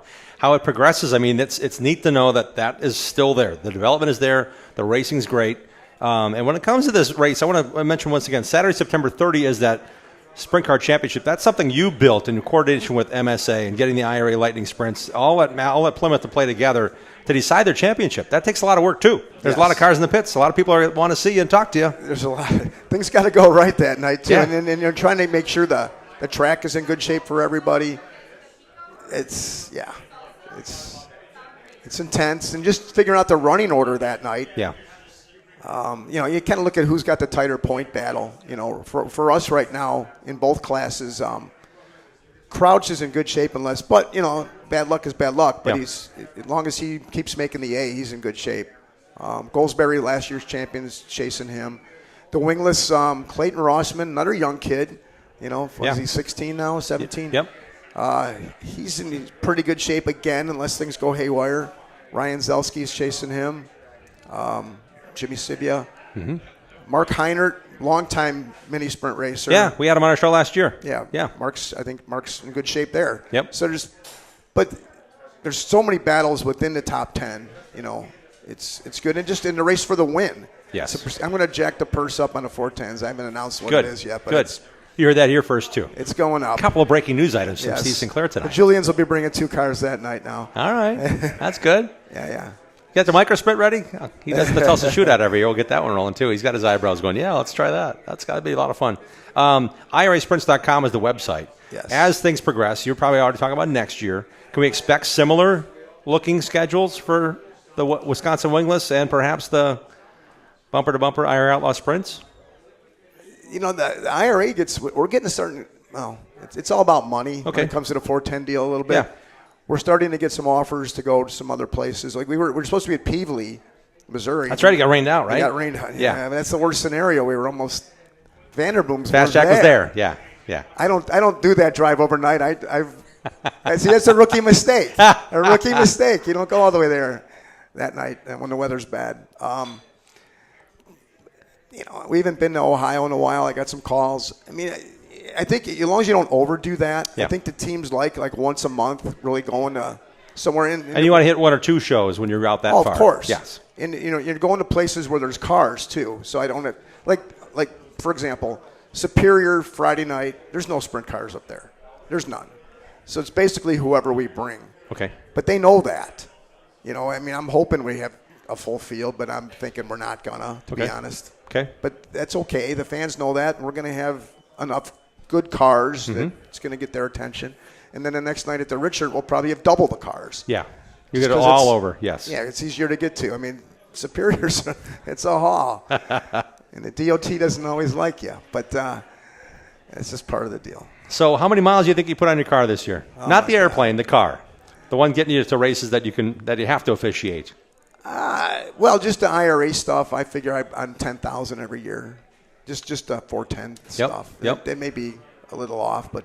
Speaker 2: it progresses. I mean, it's neat to know that is still there. The development is there. The racing's great. And when it comes to this race, I want to mention once again, Saturday, September 30 is that Sprint Car Championship. That's something you built in coordination with MSA and getting the IRA Lightning Sprints, all at Plymouth to play together to decide their championship. That takes a lot of work, too. There's a lot of cars in the pits. A lot of people want to see you and talk to you.
Speaker 7: There's a lot. Things got to go right that night, too. Yeah. And you're trying to make sure the track is in good shape for everybody. It's intense. And just figuring out the running order that night.
Speaker 2: Yeah.
Speaker 7: You kind of look at who's got the tighter point battle. You know, for us right now in both classes, Crouch is in good shape but bad luck is bad luck. But as long as he keeps making the A, he's in good shape. Goldsberry, last year's champion, is chasing him. The wingless Clayton Rossman, another young kid. Is he 16 now, 17?
Speaker 2: Yep.
Speaker 7: He's in pretty good shape again, unless things go haywire. Ryan Zelski is chasing him. Jimmy Sibia. Mm-hmm. Mark Heinert, longtime mini sprint racer.
Speaker 2: Yeah, we had him on our show last year.
Speaker 7: Yeah. I think Mark's in good shape there.
Speaker 2: Yep.
Speaker 7: So there's so many battles within the top 10. It's good, and just in the race for the win.
Speaker 2: Yes.
Speaker 7: I'm going to jack the purse up on the 410s. I haven't announced what it is yet, but
Speaker 2: good. You heard that here first, too.
Speaker 7: It's going up.
Speaker 2: A couple of breaking news items from Steve Sinclair tonight.
Speaker 7: The Julians will be bringing 2 cars that night now.
Speaker 2: All right. That's good.
Speaker 7: Yeah.
Speaker 2: You got the micro sprint ready? He does the Tulsa Shootout every year. We'll get that one rolling, too. He's got his eyebrows going, let's try that. That's got to be a lot of fun. IRAsprints.com is the website.
Speaker 7: Yes.
Speaker 2: As things progress, you're probably already talking about next year. Can we expect similar looking schedules for the Wisconsin Wingless and perhaps the bumper-to-bumper IRA Outlaw Sprints?
Speaker 7: The IRA we're getting a certain, it's all about money when it comes to the 410 deal a little bit.
Speaker 2: Yeah.
Speaker 7: We're starting to get some offers to go to some other places. Like we're supposed to be at Peevely, Missouri.
Speaker 2: That's right. It got rained out, right?
Speaker 7: It got rained out.
Speaker 2: Yeah.
Speaker 7: I mean, that's the worst scenario. We were almost Vanderboom's.
Speaker 2: Fast Jack was there. Yeah.
Speaker 7: I don't do that drive overnight. I see that's a rookie mistake. A rookie mistake. You don't go all the way there that night when the weather's bad. We haven't been to Ohio in a while. I got some calls. I mean, I think as long as you don't overdo that, I think the teams like once a month really going to somewhere in.
Speaker 2: And you want to hit 1 or 2 shows when you're out that far.
Speaker 7: Of course.
Speaker 2: Yes.
Speaker 7: And you're going to places where there's cars too. So I don't like for example, Superior Friday night. There's no sprint cars up there. There's none. So it's basically whoever we bring.
Speaker 2: Okay.
Speaker 7: But they know that. I'm hoping we have a full field, but I'm thinking we're not gonna, to be honest.
Speaker 2: Okay.
Speaker 7: But that's okay. The fans know that, and we're going to have enough good cars that it's going to get their attention. And then the next night at the Richard, we'll probably have double the cars.
Speaker 2: Yeah. You get it all over, yes.
Speaker 7: Yeah, it's easier to get to. I mean, Superior's, it's a haul. And the DOT doesn't always like you, but it's just part of the deal.
Speaker 2: So how many miles do you think you put on your car this year? Not the airplane, the car. The one getting you to races that you have to officiate.
Speaker 7: Well, just the IRA stuff, I figure I'm 10,000 every year. Just the 410 stuff.
Speaker 2: Yep.
Speaker 7: They may be a little off, but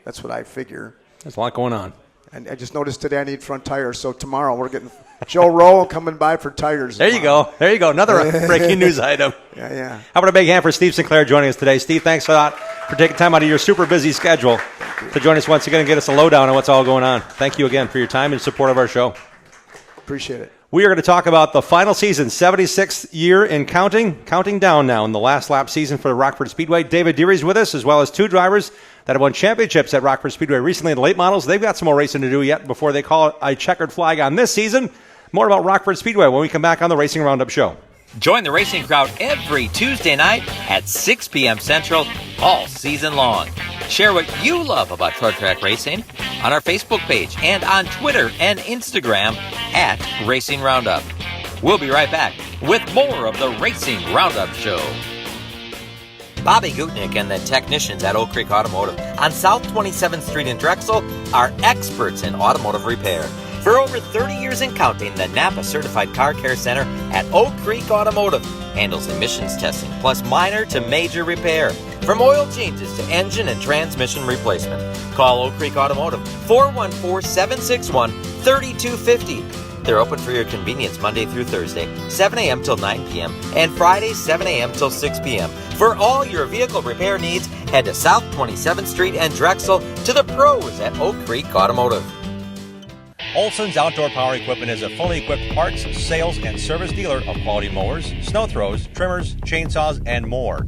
Speaker 7: that's what I figure.
Speaker 2: There's a lot going on.
Speaker 7: And I just noticed today I need front tires, so tomorrow we're getting Joe Rowe coming by for tires.
Speaker 2: There you go. Another breaking news item.
Speaker 7: Yeah.
Speaker 2: How about a big hand for Steve Sinclair joining us today? Steve, thanks a lot for taking time out of your super busy schedule to join us once again and get us a lowdown on what's all going on. Thank you again for your time and support of our show.
Speaker 7: Appreciate it.
Speaker 2: We are going to talk about the final season, 76th year and counting down now in the last lap season for the Rockford Speedway. David Deary's with us, as well as 2 drivers that have won championships at Rockford Speedway recently in the late models. They've got some more racing to do yet before they call it a checkered flag on this season. More about Rockford Speedway when we come back on the Racing Roundup Show.
Speaker 1: Join the racing crowd every Tuesday night at 6 p.m. Central all season long. Share what you love about short track racing on our Facebook page and on Twitter and Instagram at Racing Roundup. We'll be right back with more of the Racing Roundup Show. Bobby Gutnick and the technicians at Oak Creek Automotive on South 27th Street in Drexel are experts in automotive repair. For over 30 years and counting, the Napa Certified Car Care Center at Oak Creek Automotive handles emissions testing plus minor to major repair. From oil changes to engine and transmission replacement. Call Oak Creek Automotive 414-761-3250. They're open for your convenience Monday through Thursday, 7 a.m. till 9 p.m. and Friday, 7 a.m. till 6 p.m. For all your vehicle repair needs, head to South 27th Street and Drexel to the pros at Oak Creek Automotive.
Speaker 2: Olson's Outdoor Power Equipment is a fully equipped parts, sales, and service dealer of quality mowers, snow throws, trimmers, chainsaws, and more.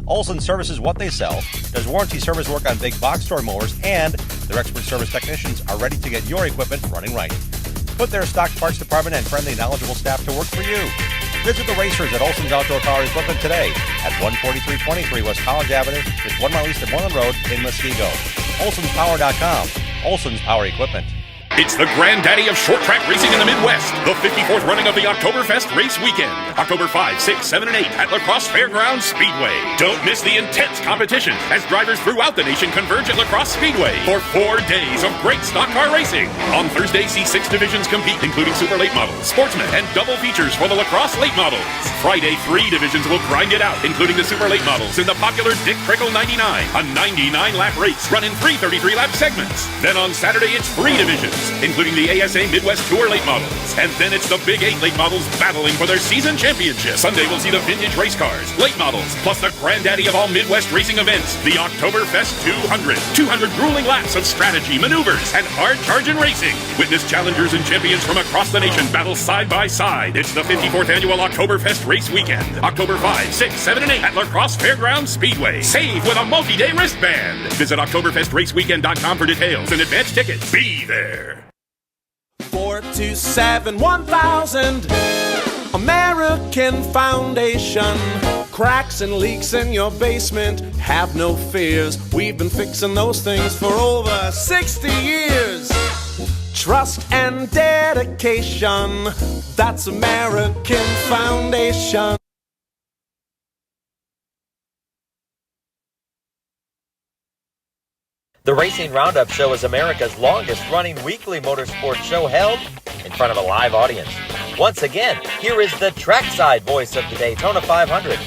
Speaker 2: Olson services what they sell, does warranty service work on big box store mowers, and their expert service technicians are ready to get your equipment running right. Put their stock parts department and friendly, knowledgeable staff to work for you. Visit the racers at Olson's Outdoor Power Equipment today at 14323 West College Avenue, just 1 mile east of Moreland Road in Muskego. Olson'sPower.com. Olson's Power Equipment.
Speaker 8: It's the granddaddy of short track racing in the Midwest, the 54th running of the Oktoberfest Race Weekend, October 5, 6, 7, and 8 at La Crosse Fairgrounds Speedway. Don't miss the intense competition as drivers throughout the nation converge at La Crosse Speedway for 4 days of great stock car racing. On Thursday, see 6 divisions compete, including Super Late Models, Sportsman, and double features for the La Crosse Late Models. Friday, 3 divisions will grind it out, including the Super Late Models in the popular Dick Trickle 99, a 99-lap race run in 3 33-lap segments. Then on Saturday, it's 3 divisions, including the ASA Midwest Tour Late Models. And then it's the Big 8 Late Models battling for their season championship. Sunday we'll see the vintage race cars, late models, plus the granddaddy of all Midwest racing events, the Oktoberfest 200. 200 grueling laps of strategy, maneuvers, and hard-charging racing. Witness challengers and champions from across the nation battle side by side. It's the 54th annual Oktoberfest Race Weekend, October 5, 6, 7, and 8 at La Crosse Fairgrounds Speedway. Save with a multi-day wristband. Visit OktoberfestRaceWeekend.com for details and advance tickets. Be there.
Speaker 9: 427-1000 American Foundation. Cracks and leaks in your basement, have no fears. We've been fixing those things for over 60 years. Trust and dedication, that's American Foundation.
Speaker 1: The Racing Roundup Show is America's longest-running weekly motorsports show held in front of a live audience. Once again, here is the trackside voice of the Daytona 500.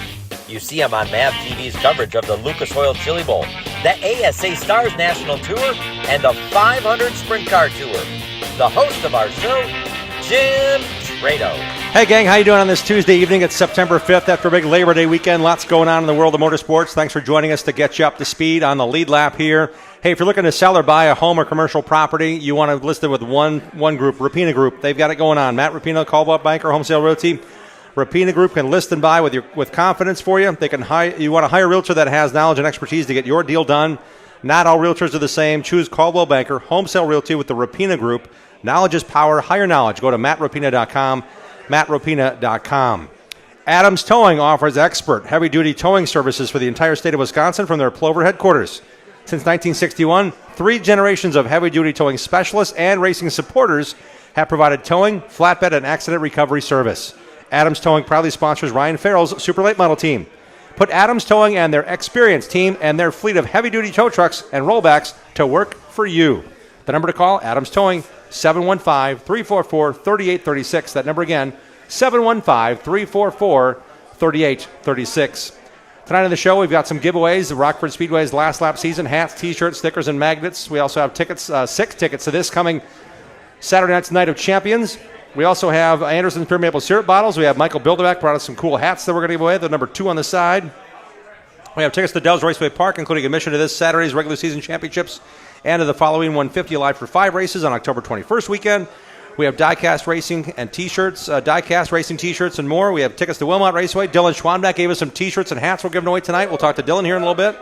Speaker 1: You see him on MAV TV's coverage of the Lucas Oil Chili Bowl, the ASA Stars National Tour, and the 500 Sprint Car Tour. The host of our show, Jim Trado.
Speaker 2: Hey, gang, how you doing on this Tuesday evening? It's September 5th after a big Labor Day weekend. Lots going on in the world of motorsports. Thanks for joining us to get you up to speed on the lead lap here. Hey, if you're looking to sell or buy a home or commercial property, you want to list it with one group, Rapina Group. They've got it going on. Matt Rapina, Caldwell Banker, Home Sale Realty. Rapina Group can list and buy with confidence for you. They can you want to hire a realtor that has knowledge and expertise to get your deal done. Not all realtors are the same. Choose Caldwell Banker, Home Sale Realty with the Rapina Group. Knowledge is power. Hire knowledge. Go to mattrapina.com, mattrapina.com. Adams Towing offers expert heavy-duty towing services for the entire state of Wisconsin from their Plover headquarters. Since 1961, 3 generations of heavy-duty towing specialists and racing supporters have provided towing, flatbed, and accident recovery service. Adams Towing proudly sponsors Ryan Farrell's Super Late Model team. Put Adams Towing and their experienced team and their fleet of heavy-duty tow trucks and rollbacks to work for you. The number to call, Adams Towing, 715-344-3836. That number again, 715-344-3836. Tonight on the show, we've got some giveaways. The Rockford Speedway's last lap season, hats, T-shirts, stickers, and magnets. We also have tickets, 6 tickets to this coming Saturday night's Night of Champions. We also have Anderson's Pure Maple Syrup bottles. We have Michael Bilderbeck brought us some cool hats that we're going to give away. The number 2 on the side. We have tickets to Dells Raceway Park, including admission to this Saturday's regular season championships and to the following 150 Alive for 5 races on October 21st weekend. We have diecast racing and T-shirts, diecast racing T-shirts and more. We have tickets to Wilmot Raceway. Dylan Schwanbeck gave us some T-shirts and hats we're giving away tonight. We'll talk to Dylan here in a little bit.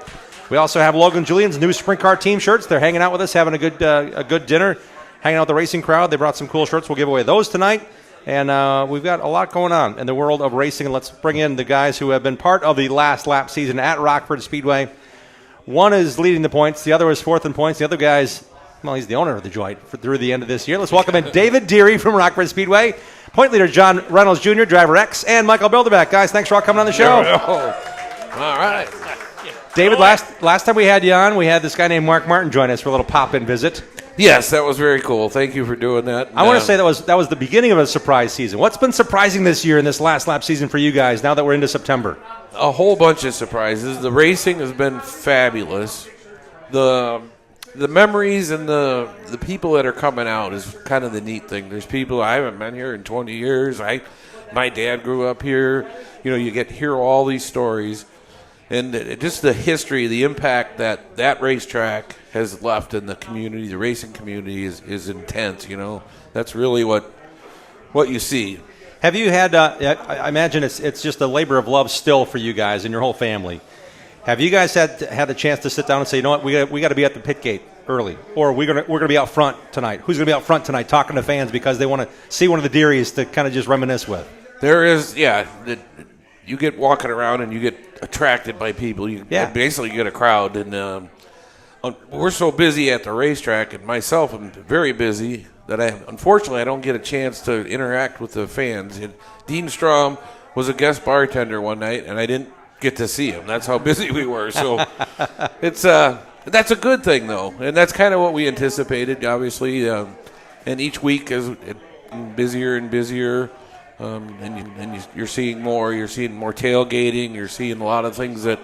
Speaker 2: We also have Logan Julian's new Sprint Car team shirts. They're hanging out with us, having a good dinner, hanging out with the racing crowd. They brought some cool shirts. We'll give away those tonight. And we've got a lot going on in the world of racing. And let's bring in the guys who have been part of the last lap season at Rockford Speedway. One is leading the points. The other is fourth in points. The other guy's, well, he's the owner of the joint through the end of this year. Let's welcome in David Deary from Rockford Speedway, point leader John Reynolds Jr., driver X, and Michael Bilderback. Guys, thanks for all coming on the show.
Speaker 10: All right.
Speaker 2: David, last time we had you on, we had this guy named Mark Martin join us for a little pop-in visit.
Speaker 10: Yes, that was very cool. Thank you for doing that.
Speaker 2: I want to say that was the beginning of a surprise season. What's been surprising this year in this last lap season for you guys now that we're into September?
Speaker 10: A whole bunch of surprises. The racing has been fabulous. The memories and the people that are coming out is kind of the neat thing. There's people I haven't been here in 20 years. My dad grew up here. You know, you get to hear all these stories. And just the history, the impact that racetrack has left in the community, the racing community is intense, you know. That's really what you see.
Speaker 2: Have you had, I imagine it's just a labor of love still for you guys and your whole family. Have you guys had the chance to sit down and say, you know what, we got to be at the pit gate early, or we're gonna be out front tonight? Who's going to be out front tonight talking to fans because they want to see one of the Dearys to kind of just reminisce with?
Speaker 10: There is, you get walking around and you get attracted by people. You basically get a crowd, and we're so busy at the racetrack, and myself, I'm very busy, that unfortunately I don't get a chance to interact with the fans. And Dean Strom was a guest bartender one night, and I didn't get to see him. That's how busy we were. So that's a good thing, though, and that's kind of what we anticipated, obviously. And each week is busier and busier. And you're seeing more. You're seeing more tailgating. You're seeing a lot of things that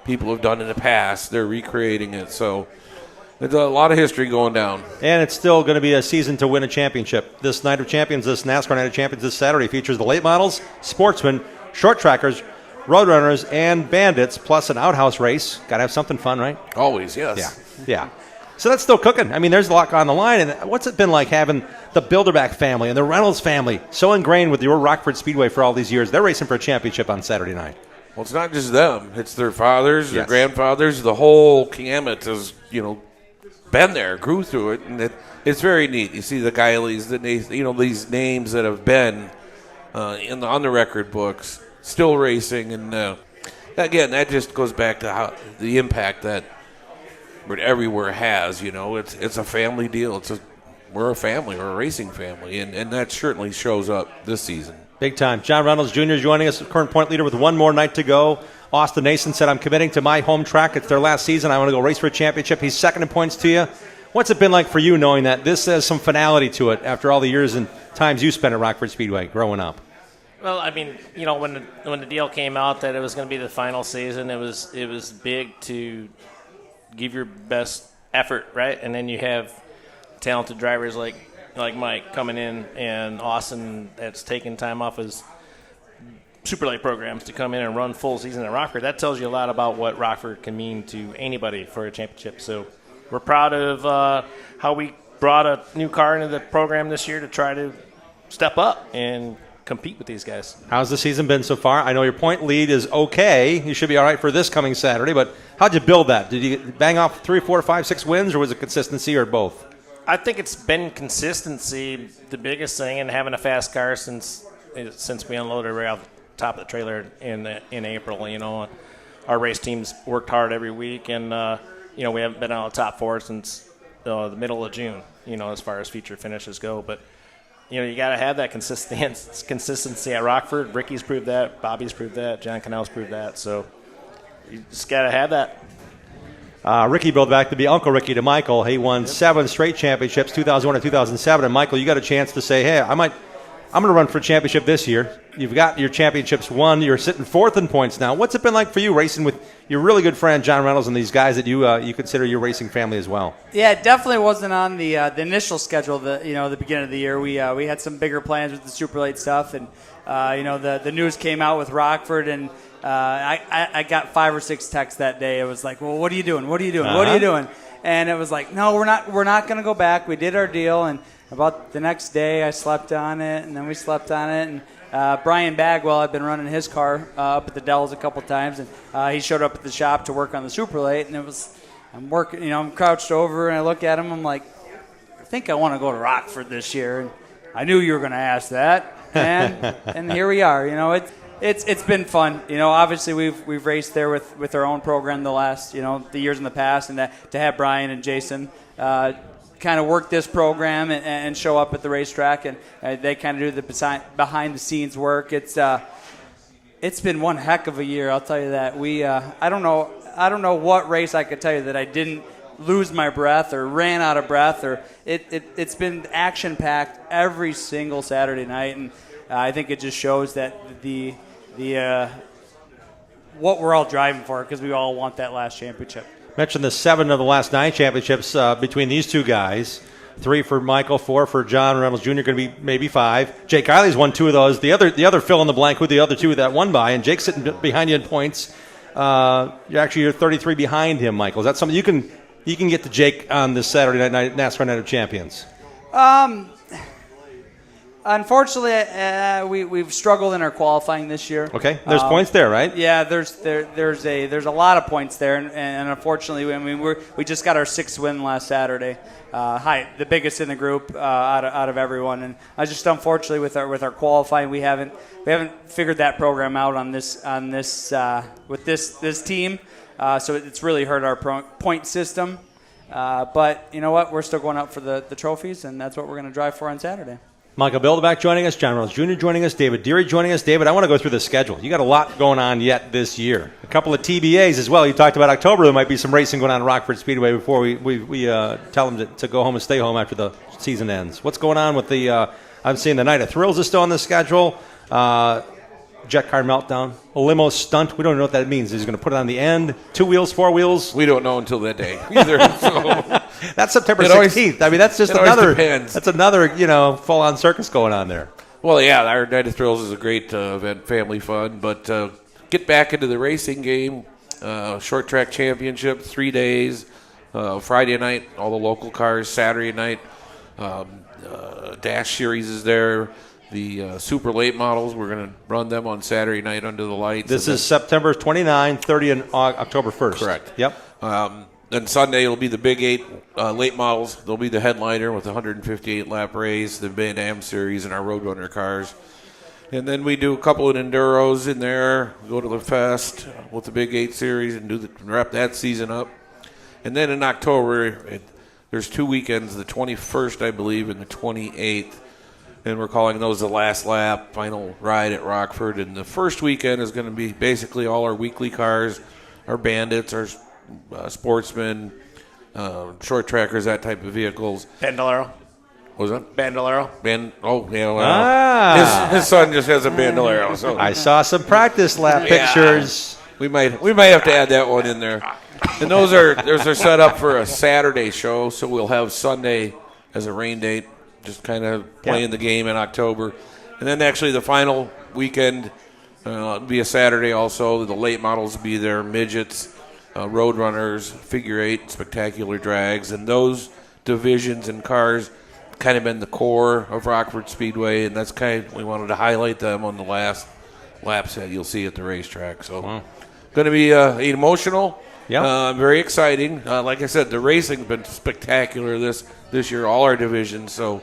Speaker 10: people have done in the past. They're recreating it. So there's a lot of history going down.
Speaker 2: And it's still going to be a season to win a championship. This Night of Champions, this NASCAR Night of Champions this Saturday features the late models, sportsmen, short trackers, roadrunners, and bandits, plus an outhouse race. Got to have something fun, right?
Speaker 10: Always, yes.
Speaker 2: Yeah. So that's still cooking. I mean, there's a lot on the line. And what's it been like having the Bilderback family and the Reynolds family so ingrained with your Rockford Speedway for all these years? They're racing for a championship on Saturday night.
Speaker 10: Well, it's not just them. It's their fathers, their grandfathers. The whole gamut has, been there, grew through it, and it's very neat. You see the Guileys, these names that have been on the record books, still racing, and again, that just goes back to how the impact that everywhere has. It's a family deal. We're a family, we're a racing family, and that certainly shows up this season.
Speaker 2: Big time. John Reynolds Jr. is joining us, current point leader with one more night to go. Austin Nason said, I'm committing to my home track. It's their last season. I want to go race for a championship. He's second in points to you. What's it been like for you knowing that this has some finality to it after all the years and times you spent at Rockford Speedway growing up?
Speaker 11: Well, I mean, when the deal came out that it was going to be the final season, it was big to give your best effort, right? And then you have talented drivers like Mike coming in, and Austin that's taken time off his super late programs to come in and run full season at Rockford. That tells you a lot about what Rockford can mean to anybody for a championship. So we're proud of how we brought a new car into the program this year to try to step up and compete with these guys.
Speaker 2: How's the season been so far? I know your point lead is okay. You should be all right for this coming Saturday, but how'd you build that? Did you bang off 3, 4, 5, 6 wins, or was it consistency, or both?
Speaker 11: I think it's been consistency, the biggest thing, and having a fast car since we unloaded right off the top of the trailer in April. Our race teams worked hard every week, and we haven't been out of the top 4 since the middle of June. As far as feature finishes go, but you got to have that consistency at Rockford. Ricky's proved that, Bobby's proved that, John Cannell's proved that. So you just got to have that.
Speaker 2: Ricky Bilderback to be Uncle Ricky to Michael. He won 7 straight championships, 2001 and 2007. And Michael, you got a chance to say, hey, I'm going to run for a championship this year. You've got your championships won. You're sitting 4th in points now. What's it been like for you racing with your really good friend John Reynolds and these guys that you consider your racing family as well?
Speaker 12: Yeah, it definitely wasn't on the initial schedule. The beginning of the year, we had some bigger plans with the super late stuff, and the news came out with Rockford, and I got 5 or 6 texts that day. It was like, well, what are you doing? What are you doing? What are you doing? And it was like, no, we're not going to go back. We did our deal, and about the next day I slept on it, and then we slept on it, and Brian Bagwell had been running his car up at the Dells a couple times, and he showed up at the shop to work on the super late, and I'm working, I'm crouched over, and I look at him, I'm like, I think I want to go to Rockford this year, and I knew you were going to ask that. and here we are. It's been fun. Obviously we've raced there with our own program the last the years in the past, and to have Brian and Jason kind of work this program and show up at the racetrack, and they kind of do the behind the scenes work. It's been one heck of a year, I'll tell you that. I don't know what race I could tell you that I didn't lose my breath or ran out of breath, or it's been action packed every single Saturday night, and I think it just shows that the what we're all driving for, because we all want that last championship.
Speaker 2: Mentioned the 7 of the last 9 championships between these two guys. 3 for Michael, 4 for John Reynolds Jr. Going to be maybe 5. Jake Eiley's won 2 of those. The other fill in the blank who the other 2 that won by, and Jake's sitting behind you in points. You're 33 behind him, Michael. Is that something you can get to Jake on this Saturday night NASCAR Night of Champions?
Speaker 12: Unfortunately, we've struggled in our qualifying this year.
Speaker 2: Okay, there's points there, right?
Speaker 12: Yeah, there's a lot of points there, and unfortunately, we just got our 6th win last Saturday, the biggest in the group out of everyone, and just unfortunately with our qualifying, we haven't figured that program out on this with this team, so it's really hurt our point system. But you know what? We're still going out for the trophies, and that's what we're going to drive for on Saturday.
Speaker 2: Michael Bilderback joining us, John Reynolds Jr. joining us, David Deary joining us. David, I want to go through the schedule. You got a lot going on yet this year. A couple of TBAs as well. You talked about October. There might be some racing going on at Rockford Speedway before we tell them to go home and stay home after the season ends. What's going on with the I'm seeing the Night of Thrills is still on the schedule. Jet car meltdown, a limo stunt. We don't know what that means. He's going to put it on the end. 2 wheels, 4 wheels.
Speaker 10: We don't know until that day either. So.
Speaker 2: That's September 16th. I mean, that's just another.
Speaker 10: Depends.
Speaker 2: That's another full-on circus going on there.
Speaker 10: Well, yeah, our Night of Thrills is a great event, family fun. But get back into the racing game. Short track championship, 3 days. Friday night, all the local cars. Saturday night, Dash Series is there. The super late models, we're going to run them on Saturday night under the lights.
Speaker 2: This is September 29, 30, and October 1st.
Speaker 10: Correct.
Speaker 2: Yep.
Speaker 10: Then Sunday it'll be the Big 8 late models. They'll be the headliner with the 158-lap race, the Van-Am Series, and our Roadrunner cars. And then we do a couple of Enduros in there, go to the Fest with the Big 8 Series and wrap that season up. And then in October, there's 2 weekends, the 21st, I believe, and the 28th. And we're calling those the last lap, final ride at Rockford. And the first weekend is going to be basically all our weekly cars, our Bandits, our Sportsmen, short trackers, that type of vehicles.
Speaker 11: Bandolero.
Speaker 10: What was that?
Speaker 11: Bandolero.
Speaker 10: His son just has a Bandolero. So
Speaker 2: I saw some practice lap pictures.
Speaker 10: We might have to add that one in there. And those are set up for a Saturday show, so we'll have Sunday as a rain date. Just kind of playing the game in October. And then actually the final weekend will be a Saturday also. The late models will be there, midgets, Roadrunners, figure 8, spectacular drags. And those divisions and cars kind of been the core of Rockford Speedway. And that's we wanted to highlight them on the last lap set you'll see at the racetrack. So going to be emotional.
Speaker 2: Yeah,
Speaker 10: very exciting. Like I said, the racing's been spectacular this year, all our divisions. So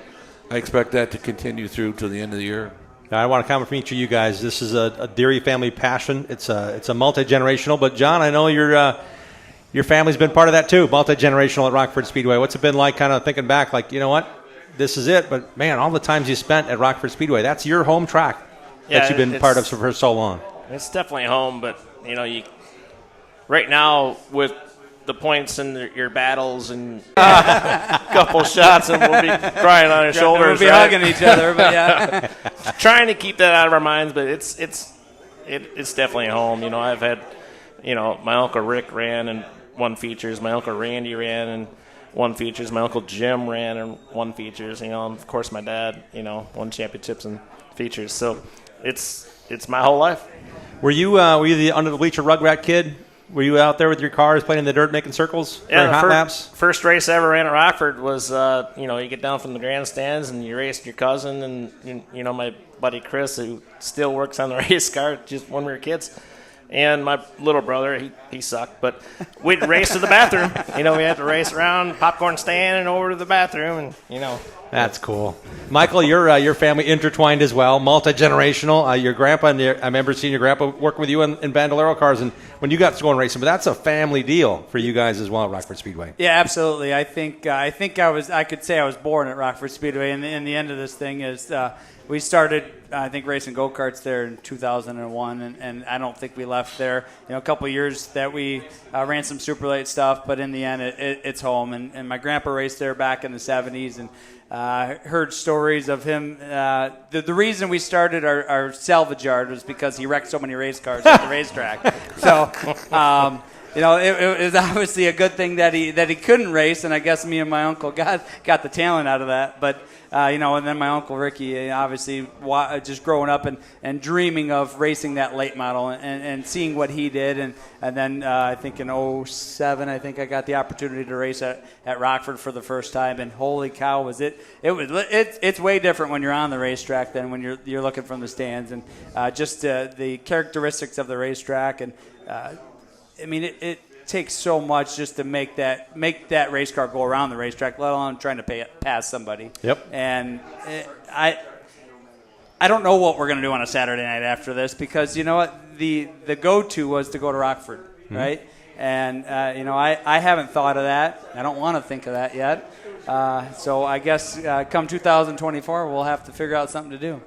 Speaker 10: I expect that to continue through to the end of the year.
Speaker 2: Now, I want to comment from each of you guys. This is a Deary family passion. It's a multi-generational. But John, I know your family's been part of that too, multi-generational at Rockford Speedway. What's it been like, kind of thinking back, like, you know what, this is it. But man, all the times you spent at Rockford Speedway, that's your home track that you've been part of for so long.
Speaker 11: It's definitely home, but right now with the points and your battles and a couple shots, and we'll be crying on our shoulders.
Speaker 12: We'll be hugging each other, but yeah.
Speaker 11: Trying to keep that out of our minds, but it's definitely home. I've had, my Uncle Rick ran and won features. My Uncle Randy ran and won features. My Uncle Jim ran and won features. And of course, my dad, won championships and features. So it's my whole life.
Speaker 2: Were you the under the bleacher rugrat kid? Were you out there with your cars playing in the dirt, making circles, running hot laps?
Speaker 11: First race I ever ran at Rockford was, you get down from the grandstands and you raced your cousin and my buddy Chris, who still works on the race car, just when we were kids. And my little brother, he sucked, but we'd race to the bathroom. We had to race around popcorn stand and over to the bathroom, and
Speaker 2: That's cool. Michael, your family intertwined as well, multi-generational. Your grandpa, I remember seeing your grandpa work with you in Bandolero cars, and when you got to go and racing, but that's a family deal for you guys as well at Rockford Speedway.
Speaker 12: Yeah, absolutely. I think I could say I was born at Rockford Speedway, and the end of this thing is we started, I think, racing go-karts there in 2001, and I don't think we left there. A couple of years that we ran some super late stuff, but in the end, it's home. And my grandpa raced there back in the 70s, and heard stories of him. The reason we started our salvage yard was because he wrecked so many race cars at the racetrack. So, it was obviously a good thing that he couldn't race, and I guess me and my uncle got the talent out of that. But and then my uncle Ricky, obviously, just growing up and dreaming of racing that late model and seeing what he did, and then I think in 2007, I think I got the opportunity to race at Rockford for the first time, and holy cow, it's way different when you're on the racetrack than when you're looking from the stands, and just the characteristics of the racetrack, and it takes so much just to make that race car go around the racetrack, let alone trying to pass somebody.
Speaker 2: Yep.
Speaker 12: And I don't know what we're going to do on a Saturday night after this, because you know what, the go-to was to go to Rockford, right? And I haven't thought of that. I don't want to think of that yet. So I guess come 2024, we'll have to figure out something to do.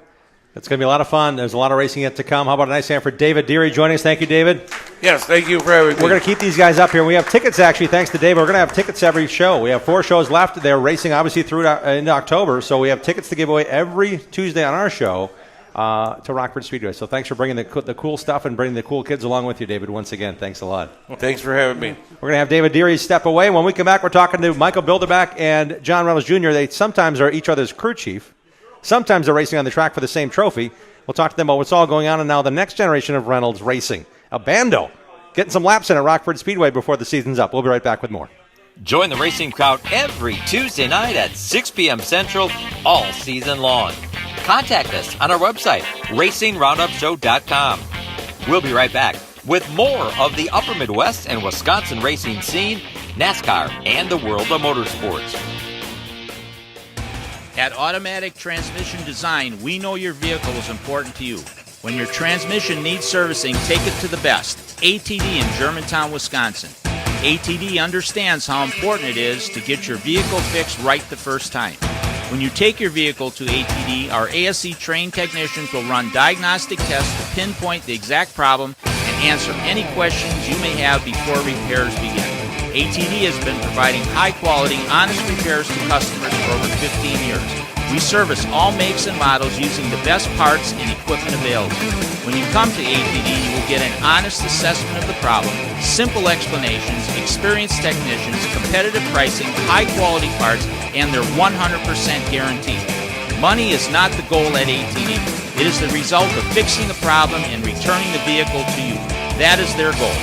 Speaker 2: It's going to be a lot of fun. There's a lot of racing yet to come. How about a nice hand for David Deary joining us? Thank you, David.
Speaker 10: Yes, thank you for having me.
Speaker 2: We're going to keep these guys up here. We have tickets, actually, thanks to David. We're going to have tickets every show. We have 4 shows left. They're racing, obviously, through into October, so we have tickets to give away every Tuesday on our show to Rockford Speedway. So thanks for bringing the cool stuff and bringing the cool kids along with you, David, once again. Thanks a lot.
Speaker 10: Thanks for having me.
Speaker 2: We're going to have David Deary step away. When we come back, we're talking to Michael Bilderback and John Reynolds Jr. They sometimes are each other's crew chief. Sometimes they're racing on the track for the same trophy. We'll talk to them about what's all going on, and now the next generation of Reynolds racing. A bando. Getting some laps in at Rockford Speedway before the season's up. We'll be right back with more.
Speaker 1: Join the racing crowd every Tuesday night at 6 p.m. Central all season long. Contact us on our website, racingroundupshow.com. We'll be right back with more of the Upper Midwest and Wisconsin racing scene, NASCAR, and the world of motorsports.
Speaker 13: At Automatic Transmission Design, we know your vehicle is important to you. When your transmission needs servicing, take it to the best. ATD in Germantown, Wisconsin. ATD understands how important it is to get your vehicle fixed right the first time. When you take your vehicle to ATD, our ASE-trained technicians will run diagnostic tests to pinpoint the exact problem and answer any questions you may have before repairs begin. ATD has been providing high-quality, honest repairs to customers for over 15 years. We service all makes and models using the best parts and equipment available. When you come to ATD, you will get an honest assessment of the problem, simple explanations, experienced technicians, competitive pricing, high-quality parts, and their 100% guarantee. Money is not the goal at ATD. It is the result of fixing the problem and returning the vehicle to you. That is their goal.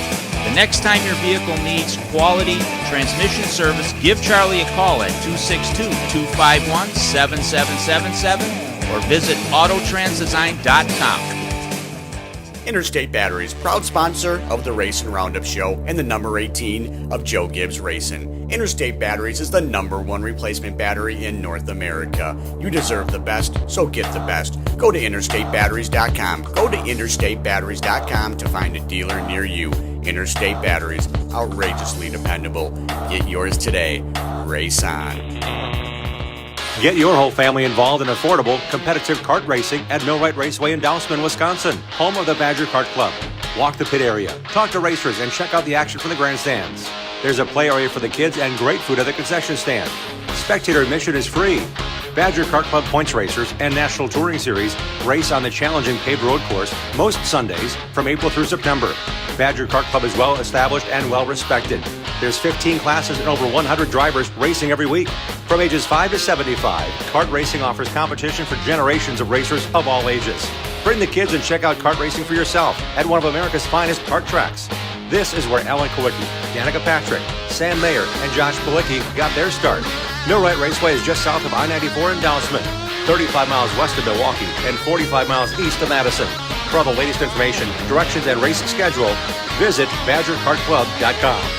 Speaker 13: The next time your vehicle needs quality transmission service, give Charlie a call at 262-251-7777 or visit autotransdesign.com.
Speaker 14: Interstate Batteries, proud sponsor of the Racing Roundup Show and the number 18 of Joe Gibbs Racing. Interstate Batteries is the #1 replacement battery in North America. You deserve the best, so get the best. Go to interstatebatteries.com. Go to interstatebatteries.com to find a dealer near you. Interstate Batteries, outrageously dependable. Get yours today. Race on.
Speaker 3: Get your whole family involved in affordable, competitive kart racing at Millwright Raceway in Dousman, Wisconsin, home of the Badger Kart Club. Walk the pit area, talk to racers, and check out the action from the grandstands. There's a play area for the kids and great food at the concession stand. Spectator admission is free. Badger Kart Club points racers and National Touring Series race on the challenging paved road course most Sundays from April through September. Badger Kart Club is well established and well respected. There's 15 classes and over 100 drivers racing every week. From ages 5 to 75, kart racing offers competition for generations of racers of all ages. Bring the kids and check out kart racing for yourself at one of America's finest kart tracks. This is where Alan Kowicki, Danica Patrick, Sam Mayer, and Josh Palicki got their start. Millwright Raceway is just south of I-94 in Dousman, 35 miles west of Milwaukee and 45 miles east of Madison.
Speaker 2: For all the latest information, directions, and racing schedule, visit BadgerKartClub.com.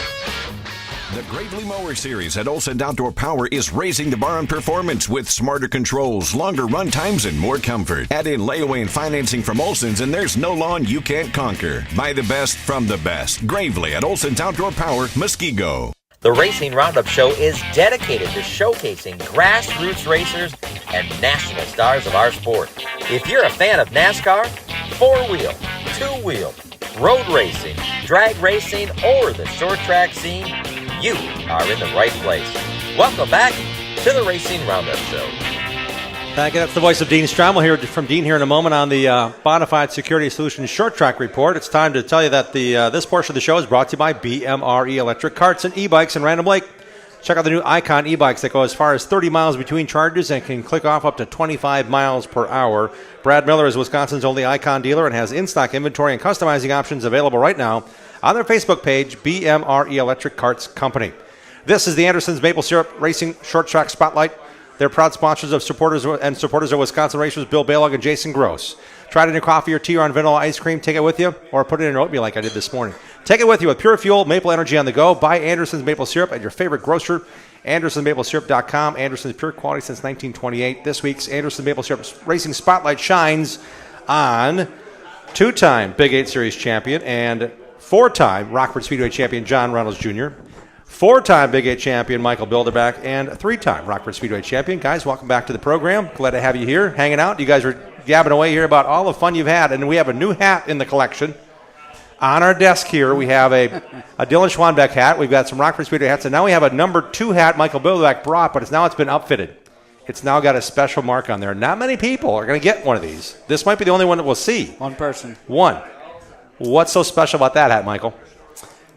Speaker 15: The Gravely Mower Series at Olson Outdoor Power is raising the bar on performance with smarter controls, longer run times, and more comfort. Add in layaway and financing from Olson's, and there's no lawn you can't conquer. Buy the best from the best. Gravely at Olson's Outdoor Power, Muskego.
Speaker 1: The Racing Roundup Show is dedicated to showcasing grassroots racers and national stars of our sport. If you're a fan of NASCAR, four-wheel, two-wheel, road racing, drag racing, or the short track scene, you are in the right place. Welcome back to the Racing Roundup Show.
Speaker 2: Thank you. That's the voice of Dean Strom. We'll hear from Dean here in a moment on the Bonafide Security Solutions Short Track Report. It's time to tell you that this portion of the show is brought to you by BMRE Electric Carts and E-Bikes in Random Lake. Check out the new Icon e-bikes that go as far as 30 miles between charges and can click off up to 25 miles per hour. Brad Miller is Wisconsin's only Icon dealer and has in-stock inventory and customizing options available right now on their Facebook page, BMRE Electric Carts Company. This is the Anderson's Maple Syrup Racing Short Track Spotlight. They're proud sponsors of supporters of Wisconsin racers Bill Balog and Jason Gross. Try it in your coffee or tea or on vanilla ice cream. Take it with you, or put it in oatmeal like I did this morning. Take it with you with Pure Fuel, Maple Energy on the go. Buy Anderson's Maple Syrup at your favorite grocer. AndersonMapleSyrup.com. Anderson's pure quality since 1928. This week's Anderson Maple Syrup Racing Spotlight shines on two-time Big 8 Series champion and four-time Rockford Speedway champion John Reynolds Jr., four-time Big 8 champion Michael Bilderback, and three-time Rockford Speedway champion. Guys, welcome back to the program. Glad to have you here, hanging out. You guys are gabbing away here about all the fun you've had, and we have a new hat in the collection. On our desk here, we have a Dylan Schwanbeck hat. We've got some Rockford Speedway hats, and now we have a number 2 hat Michael Bilderback brought, but it's been upfitted. It's now got a special mark on there. Not many people are going to get one of these. This might be the only one that we'll see.
Speaker 12: One person.
Speaker 2: One. What's so special about that hat, Michael?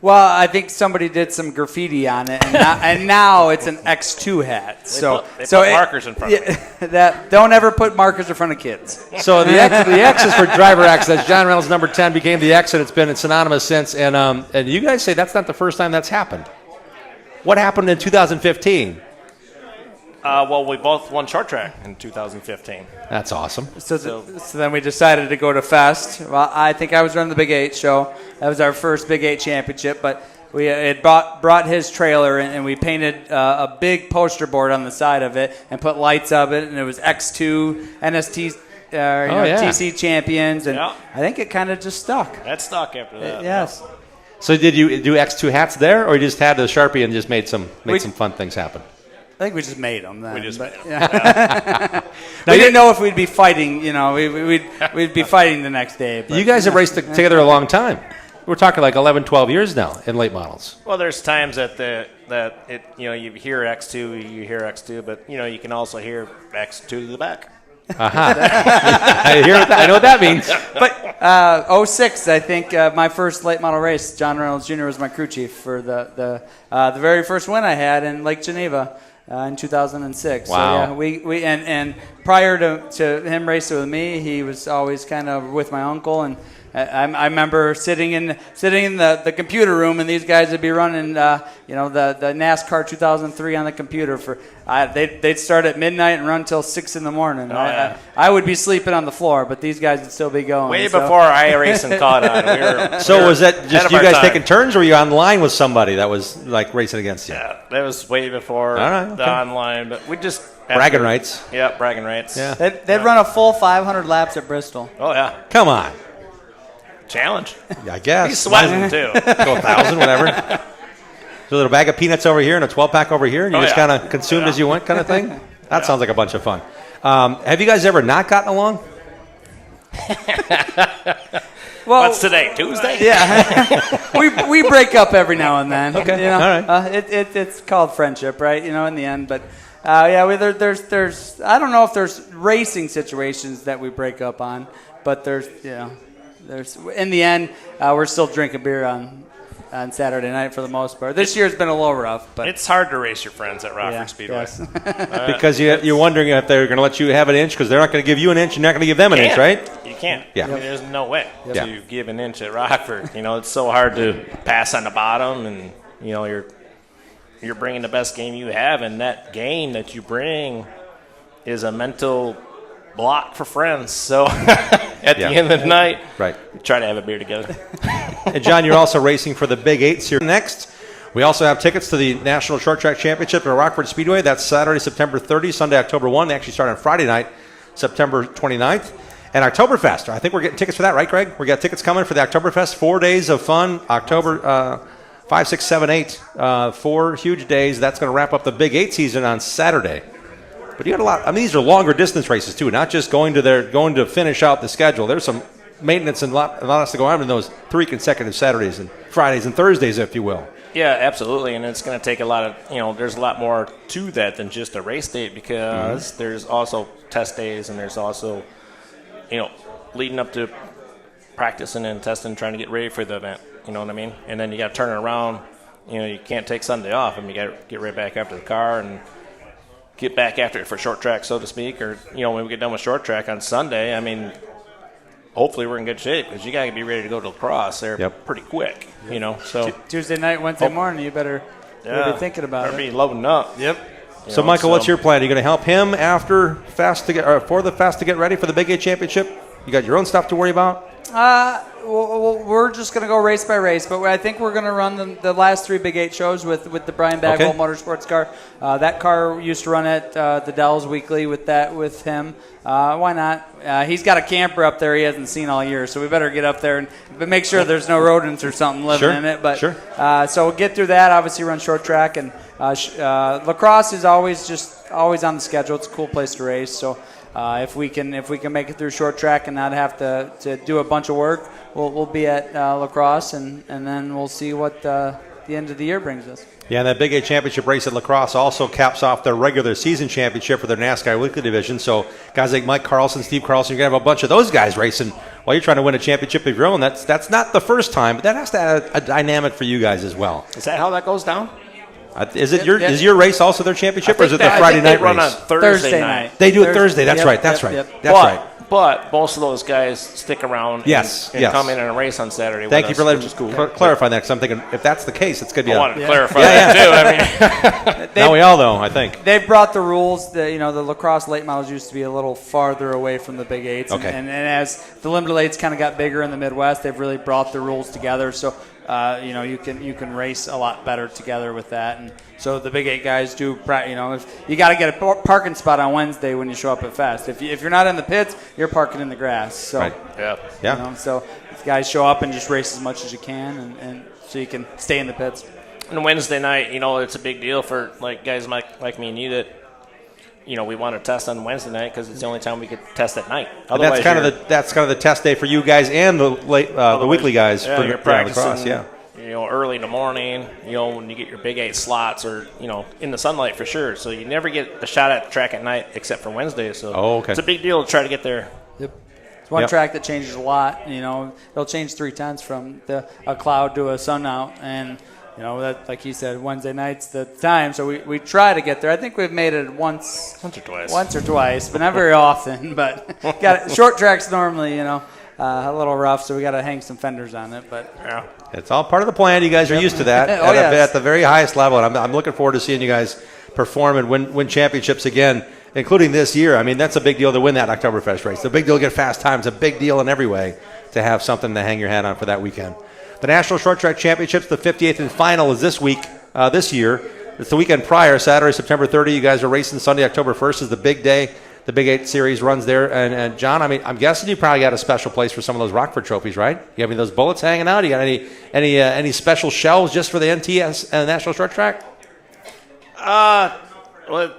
Speaker 12: Well, I think somebody did some graffiti on it, and now it's an X2 hat.
Speaker 11: They put markers in front of it.
Speaker 12: Don't ever put markers in front of kids.
Speaker 2: So the X is for driver X. That's John Reynolds number 10 became the X, and it's been synonymous since. And you guys say that's not the first time that's happened. What happened in 2015?
Speaker 11: Well, we both won short track in 2015.
Speaker 2: That's awesome.
Speaker 12: So then we decided to go to Fest. Well, I think I was running the Big 8 show. That was our first Big 8 championship, but we had brought his trailer and we painted a big poster board on the side of it and put lights up it, and it was X2 NST TC champions, and I think it kind of just stuck.
Speaker 11: That stuck after that.
Speaker 12: Yes.
Speaker 2: So did you do X2 hats there, or you just had the Sharpie and just made some fun things happen?
Speaker 12: I think we just made them then.
Speaker 11: We just made them.
Speaker 12: Yeah. We didn't know if we'd be fighting. We'd be fighting the next day. But.
Speaker 2: You guys have raced together a long time. We're talking like 11, 12 years now in late models.
Speaker 11: Well, there's times that you hear X2, but you can also hear X2 to the back.
Speaker 2: I know what that means.
Speaker 12: But 06, I think my first late model race, John Reynolds Jr. was my crew chief for the very first win I had in Lake Geneva. In 2006.
Speaker 2: Wow.
Speaker 12: So, we and prior to him racing with me, he was always kind of with my uncle, and I remember sitting in the computer room, and these guys would be running the NASCAR 2003 on the computer they'd start at midnight and run till 6 in the morning. I would be sleeping on the floor, but these guys would still be going.
Speaker 11: Way before iRacing caught on.
Speaker 2: Was that just you guys taking turns, or were you online with somebody that was like racing against you?
Speaker 11: Yeah, that was way before the online, but we just
Speaker 2: bragging rights.
Speaker 11: Yeah, bragging rights.
Speaker 2: Yeah,
Speaker 12: they'd run a full 500 laps at Bristol.
Speaker 11: Oh yeah,
Speaker 2: come on.
Speaker 11: Challenge.
Speaker 2: I guess.
Speaker 11: He's sweating too.
Speaker 2: Go 1,000, whatever. There's a little bag of peanuts over here and a 12-pack over here, and you just kind of consumed as you went kind of thing? That sounds like a bunch of fun. Have you guys ever not gotten along?
Speaker 12: Well,
Speaker 11: what's today? Tuesday?
Speaker 12: Yeah. we break up every now and then.
Speaker 2: Okay. All right.
Speaker 12: It's called friendship, right? In the end. But, there's I don't know if there's racing situations that we break up on, but there's in the end, we're still drinking beer on Saturday night for the most part. This year's been a little rough, but
Speaker 11: it's hard to race your friends at Rockford Speedway.
Speaker 12: Yes.
Speaker 2: Because you're wondering if they're going to let you have an inch, because they're not going to give you an inch, and you're not going to give them an inch, right?
Speaker 11: You can't.
Speaker 2: Yeah.
Speaker 11: I mean, there's no way to give an inch at Rockford. It's so hard to pass on the bottom, and you're bringing the best game you have, and that game that you bring is a mental block for friends. So at the end of the night,
Speaker 2: right,
Speaker 11: we try to have a beer together.
Speaker 2: And John, you're also racing for the Big Eights here next. We also have tickets to the National Short Track Championship at Rockford Speedway. That's Saturday, September 30, Sunday, October 1. They actually start on Friday night, September 29th. And Oktoberfest. I think we're getting tickets for that, right, Greg? We got tickets coming for the Oktoberfest. 4 days of fun. October 5, 6, 7, 8. 4 huge days. That's going to wrap up the Big 8 season on Saturday. But you got a lot. I mean, these are longer distance races too, not just going to finish out the schedule. There's some maintenance and a lot else to go on in those 3 consecutive Saturdays and Fridays and Thursdays, if you will.
Speaker 11: Yeah, absolutely, and it's going to take a lot of, there's a lot more to that than just a race date because there's also test days and there's also, leading up to practicing and testing, trying to get ready for the event, you know what I mean? And then you got to turn it around, you can't take Sunday off and you got to get right back after the car and get back after it for short track, so to speak, or, when we get done with short track on Sunday, I mean, hopefully we're in good shape because you got to be ready to go to lacrosse there pretty quick, So
Speaker 12: Tuesday night, Wednesday morning, you better be thinking about it.
Speaker 11: Better be loading up.
Speaker 12: Yep.
Speaker 2: So, Michael, what's your plan? Are you going to help him for the Fast to get ready for the Big 8 Championship? You got your own stuff to worry about?
Speaker 12: Well, we're just going to go race by race, but I think we're going to run the last 3 Big 8 shows with the Brian Bagwell Motorsports car. That car used to run at the Dells weekly with him. Why not? He's got a camper up there he hasn't seen all year, so we better get up there but make sure there's no rodents or something living in it. But so we'll get through that. Obviously, run short track, and lacrosse is always on the schedule. It's a cool place to race. So. If we can make it through short track and not have to do a bunch of work, we'll be at lacrosse and then we'll see what the end of the year brings us.
Speaker 2: Yeah, and that Big 8 Championship race at lacrosse also caps off their regular season championship for their NASCAR Weekly Division. So guys like Mike Carlson, Steve Carlson, you're going to have a bunch of those guys racing while you're trying to win a championship of your own. That's not the first time, but that has to add a dynamic for you guys as well.
Speaker 11: Is that how that goes down?
Speaker 2: Is your race also their championship, or is it the Friday night race?
Speaker 11: They run on Thursday night.
Speaker 2: They do it Thursday. That's right. That's right.
Speaker 11: But most of those guys stick around and come in and race on Saturday.
Speaker 2: Thank you for clarifying that, because I'm thinking if that's the case, it's going to be.
Speaker 11: I wanted to clarify that too. I mean,
Speaker 2: now we all know. I think
Speaker 12: they've brought the rules. The lacrosse late models used to be a little farther away from the Big 8s, and as the limited lates kind of got bigger in the Midwest, they've really brought the rules together. So. You can race a lot better together with that, and so the Big 8 guys do. If you got to get a parking spot on Wednesday when you show up at Fest. If you're not in the pits, you're parking in the grass. So so the guys show up and just race as much as you can, and so you can stay in the pits.
Speaker 11: And Wednesday night, it's a big deal for guys like me and you that. We want to test on Wednesday night because it's the only time we could test at night.
Speaker 2: That's kind of the test day for you guys and the weekly guys for
Speaker 11: you're practicing,
Speaker 2: lacrosse. Yeah,
Speaker 11: early in the morning. When you get your Big 8 slots, or in the sunlight for sure. So you never get a shot at the track at night except for Wednesday. So it's a big deal to try to get there.
Speaker 12: Yep. It's one track that changes a lot. It'll change 3 tenths from a cloud to a sun out, and. That, like he said, Wednesday night's the time, so we try to get there. I think we've made it once or twice, but not very often. But short tracks normally, a little rough, so we got to hang some fenders on it. But
Speaker 2: it's all part of the plan. You guys are used to that at the very highest level, and I'm looking forward to seeing you guys perform and win championships again, including this year. I mean, that's a big deal to win that Oktoberfest race. It's a big deal to get fast times. It's a big deal in every way to have something to hang your hat on for that weekend. The National Short Track Championships, the 58th and final, is this week, this year. It's the weekend prior, Saturday, September 30. You guys are racing. Sunday, October 1st is the big day. The Big 8 Series runs there. And John, I'm guessing you probably got a special place for some of those Rockford trophies, right? You have any of those bullets hanging out? You got any special shelves just for the NTS National Short Track?
Speaker 11: Well,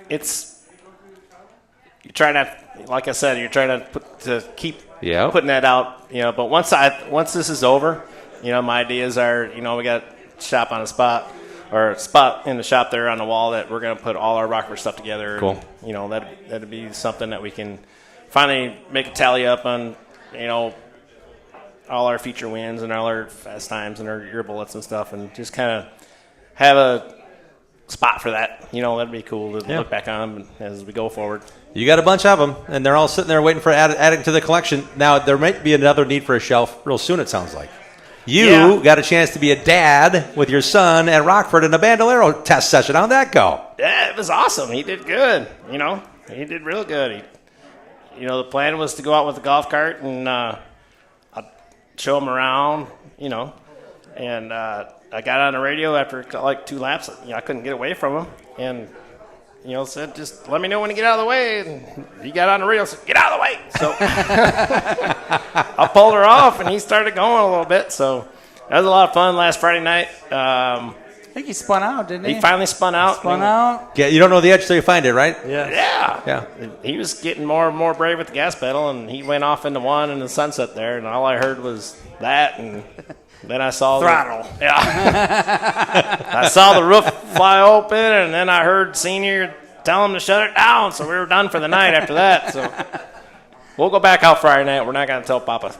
Speaker 11: it's you try not, like I said, you're trying to keep putting that out. But once this is over, my ideas are, we got a shop on a spot, or a spot in the shop there on the wall that we're going to put all our Rockford stuff together.
Speaker 2: Cool.
Speaker 11: And, that'd be something that we can finally make a tally up on, all our feature wins and all our fast times and our year bullets and stuff, and just kind of have a spot for that. That'd be cool to look back on them as we go forward.
Speaker 2: You got a bunch of them, and they're all sitting there waiting for adding to the collection. Now, there might be another need for a shelf real soon, it sounds like. You got a chance to be a dad with your son at Rockford in a Bandolero test session. How'd that go?
Speaker 11: Yeah, it was awesome. He did good. He did real good. the plan was to go out with the golf cart and I'd show him around, and I got on the radio after like 2 laps. I couldn't get away from him, and said, just let me know when to get out of the way. And he got on the radio and said, get out of the way. So I pulled her off, and he started going a little bit. So that was a lot of fun last Friday night.
Speaker 12: I think he spun out, didn't he?
Speaker 11: He finally spun out.
Speaker 2: Yeah, you don't know the edge till you find it, right?
Speaker 11: Yeah. He was getting more and more brave with the gas pedal, and he went off into one in the sunset there, and all I heard was that, and then I saw
Speaker 12: throttle.
Speaker 11: I saw the roof fly open, and then I heard Senior tell him to shut it down, so we were done for the night after that. So we'll go back out Friday night. We're not going to tell Papa.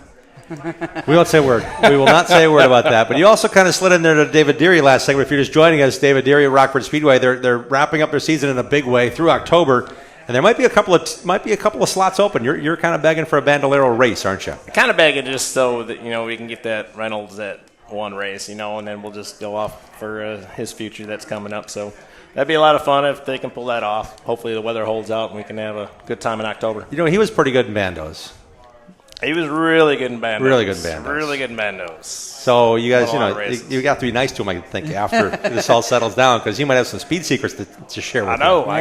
Speaker 2: We won't say a word. We will not say a word about that. But you also kind of slid in there to David Deary last segment. If you're just joining us, David Deary at Rockford Speedway, they're wrapping up their season in a big way through October, and there might be a couple of slots open. You're kind of begging for a Bandolero race, aren't you?
Speaker 11: Kind of begging just so that we can get that Reynolds at one race, and then we'll just go off for his future that's coming up. So that'd be a lot of fun if they can pull that off. Hopefully the weather holds out and we can have a good time in October.
Speaker 2: He was pretty good in bandos.
Speaker 11: He was really good in bandos.
Speaker 2: Really good in bandos.
Speaker 11: Really good in bandos.
Speaker 2: So you guys, you got to be nice to him, I think, after this all settles down, because he might have some speed secrets to share with you.
Speaker 11: I know. I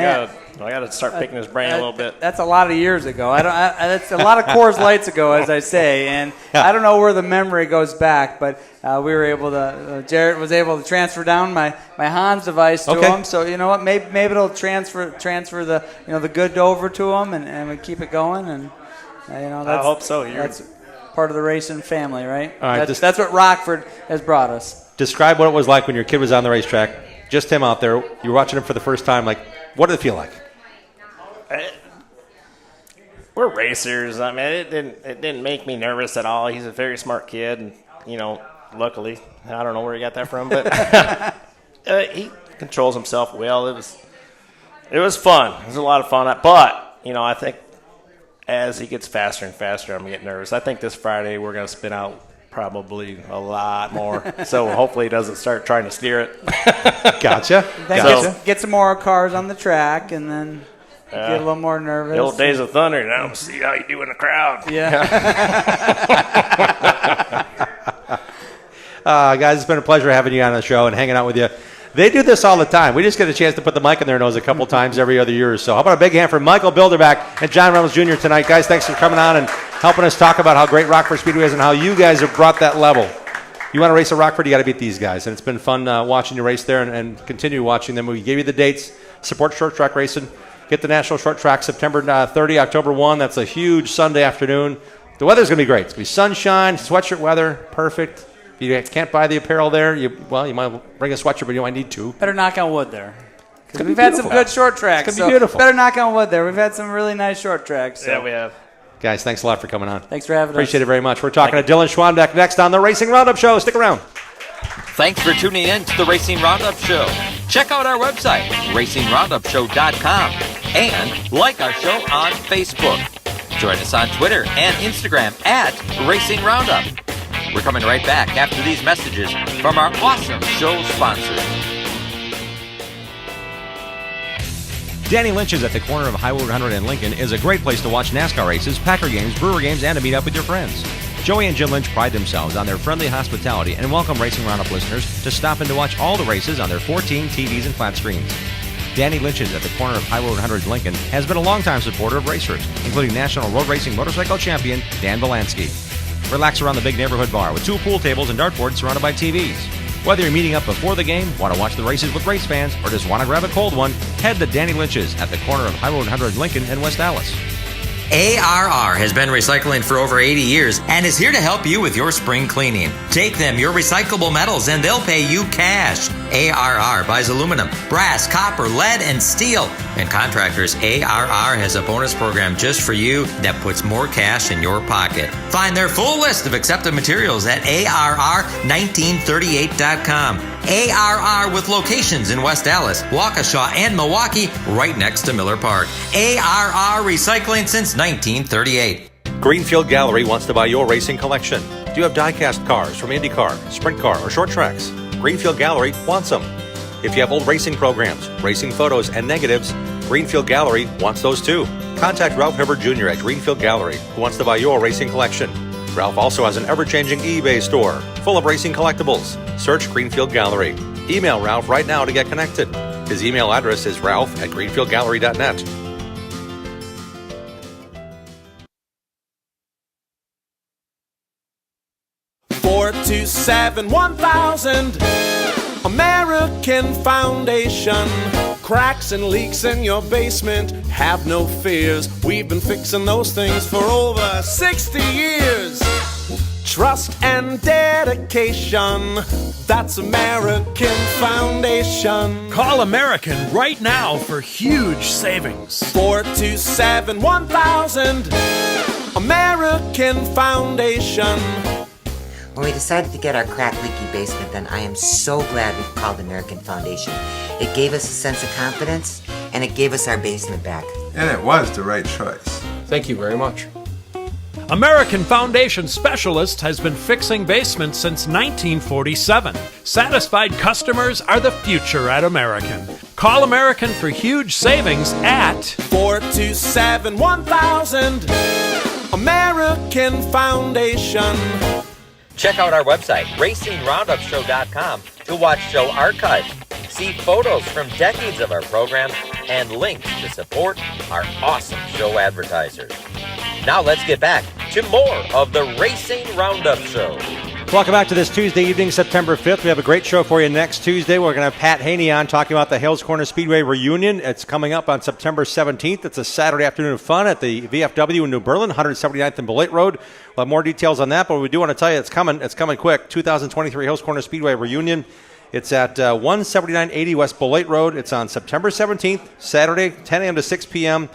Speaker 11: got to start picking his brain a little bit.
Speaker 12: That's a lot of years ago. That's a lot of Coors Lights ago, as I say, and I don't know where the memory goes back, but we were able to. Jarrett was able to transfer down my Hans device to him. So you know what? Maybe it'll transfer the the good over to him, and we keep it going. And that's,
Speaker 11: I hope so.
Speaker 12: That's part of the racing family, right?
Speaker 2: All right,
Speaker 12: that's what Rockford has brought us.
Speaker 2: Describe what it was like when your kid was on the racetrack. Just him out there. You were watching him for the first time. Like, what did it feel like?
Speaker 11: We're racers. I mean, it didn't make me nervous at all. He's a very smart kid, and luckily, I don't know where he got that from, but he controls himself well. It was fun. It was a lot of fun. But I think as he gets faster and faster, I'm getting nervous. I think this Friday we're going to spin out
Speaker 12: probably a lot more. So hopefully he doesn't start trying to steer it.
Speaker 2: Gotcha.
Speaker 16: Get some more cars on the track, and then get a little more nervous.
Speaker 12: The old days of thunder. Now see how you do in the crowd.
Speaker 16: Yeah.
Speaker 2: Guys, it's been a pleasure having you on the show and hanging out with you. They do this all the time. We just get a chance to put the mic in their nose a couple times every other year or so. How about a big hand for Michael Bilderback and John Reynolds Jr. tonight? Guys, thanks for coming on and helping us talk about how great Rockford Speedway is and how you guys have brought that level. You want to race at Rockford, you got to beat these guys. And it's been fun watching you race there and continue watching them. We gave you the dates. Support short track racing. Get the National Short Track September 30, October 1. That's a huge Sunday afternoon. The weather's going to be great. It's going to be sunshine, sweatshirt weather, perfect. If you can't buy the apparel there, you might bring a sweatshirt, but you might need to.
Speaker 16: Better knock on wood there.
Speaker 2: Because
Speaker 16: we've had some good short tracks.
Speaker 2: It's going to be beautiful.
Speaker 16: Better knock on wood there. We've had some really nice short tracks. So.
Speaker 12: Yeah, we have.
Speaker 2: Guys, thanks a lot for coming on.
Speaker 16: Thanks for having us.
Speaker 2: Appreciate it very much. We're talking to Dylan Schwanbeck next on the Racing Roundup Show. Stick around.
Speaker 1: Thanks for tuning in to the Racing Roundup Show. Check out our website, racingroundup.show.com, and like our show on Facebook. Join us on Twitter and Instagram at Racing Roundup. We're coming right back after these messages from our awesome show sponsors.
Speaker 2: Danny Lynch's at the corner of Highway 100 and Lincoln is a great place to watch NASCAR races, Packer games, Brewer games, and to meet up with your friends. Joey and Jim Lynch pride themselves on their friendly hospitality and welcome Racing Roundup listeners to stop in to watch all the races on their 14 TVs and flat screens. Danny Lynch's at the corner of Highway 100 and Lincoln has been a longtime supporter of racers, including National Road Racing Motorcycle Champion Dan Volansky. Relax around the big neighborhood bar with 2 pool tables and dartboards surrounded by TVs. Whether you're meeting up before the game, want to watch the races with race fans, or just want to grab a cold one, head to Danny Lynch's at the corner of Highway 100 Lincoln and West Dallas.
Speaker 17: ARR has been recycling for over 80 years and is here to help you with your spring cleaning. Take them your recyclable metals and they'll pay you cash. ARR buys aluminum, brass, copper, lead, and steel. And contractors, ARR has a bonus program just for you that puts more cash in your pocket. Find their full list of accepted materials at ARR1938.com. ARR with locations in West Dallas, Waukesha, and Milwaukee, right next to Miller Park. ARR recycling since 1938.
Speaker 3: Greenfield Gallery wants to buy your racing collection. Do you have die-cast cars from IndyCar, Sprint Car, or short tracks? Greenfield Gallery wants them. If you have old racing programs, racing photos, and negatives, Greenfield Gallery wants those too. Contact Ralph Hibbert Jr. at Greenfield Gallery, who wants to buy your racing collection. Ralph also has an ever-changing eBay store full of racing collectibles. Search Greenfield Gallery. Email Ralph right now to get connected. His email address is ralph@greenfieldgallery.net.
Speaker 9: 427-1000 American Foundation. Cracks and leaks in your basement, have no fears. We've been fixing those things for over 60 years. Trust and dedication, that's American Foundation.
Speaker 18: Call American right now for huge savings.
Speaker 9: 427-1000 American Foundation.
Speaker 19: When we decided to get our crack-leaky basement done, I am so glad we called American Foundation. It gave us a sense of confidence, and it gave us our basement back.
Speaker 20: And it was the right choice.
Speaker 21: Thank you very much.
Speaker 18: American Foundation Specialist has been fixing basements since 1947. Satisfied customers are the future at American. Call American for huge savings at
Speaker 9: 427-1000 American Foundation.
Speaker 1: Check out our website, RacingRoundupShow.com, to watch show archives, see photos from decades of our program, and links to support our awesome show advertisers. Now let's get back to more of the Racing Roundup Show.
Speaker 2: Welcome back to this Tuesday evening, September 5th. We have a great show for you next Tuesday. We're going to have Pat Haney on talking about the Hales Corner Speedway reunion. It's coming up on September 17th. It's a Saturday afternoon of fun at the VFW in New Berlin, 179th and Beloit Road. We'll have more details on that, but we do want to tell you it's coming. It's coming quick. 2023 Hales Corner Speedway reunion. It's at 17980 West Beloit Road. It's on September 17th, Saturday, 10 a.m. to 6 p.m.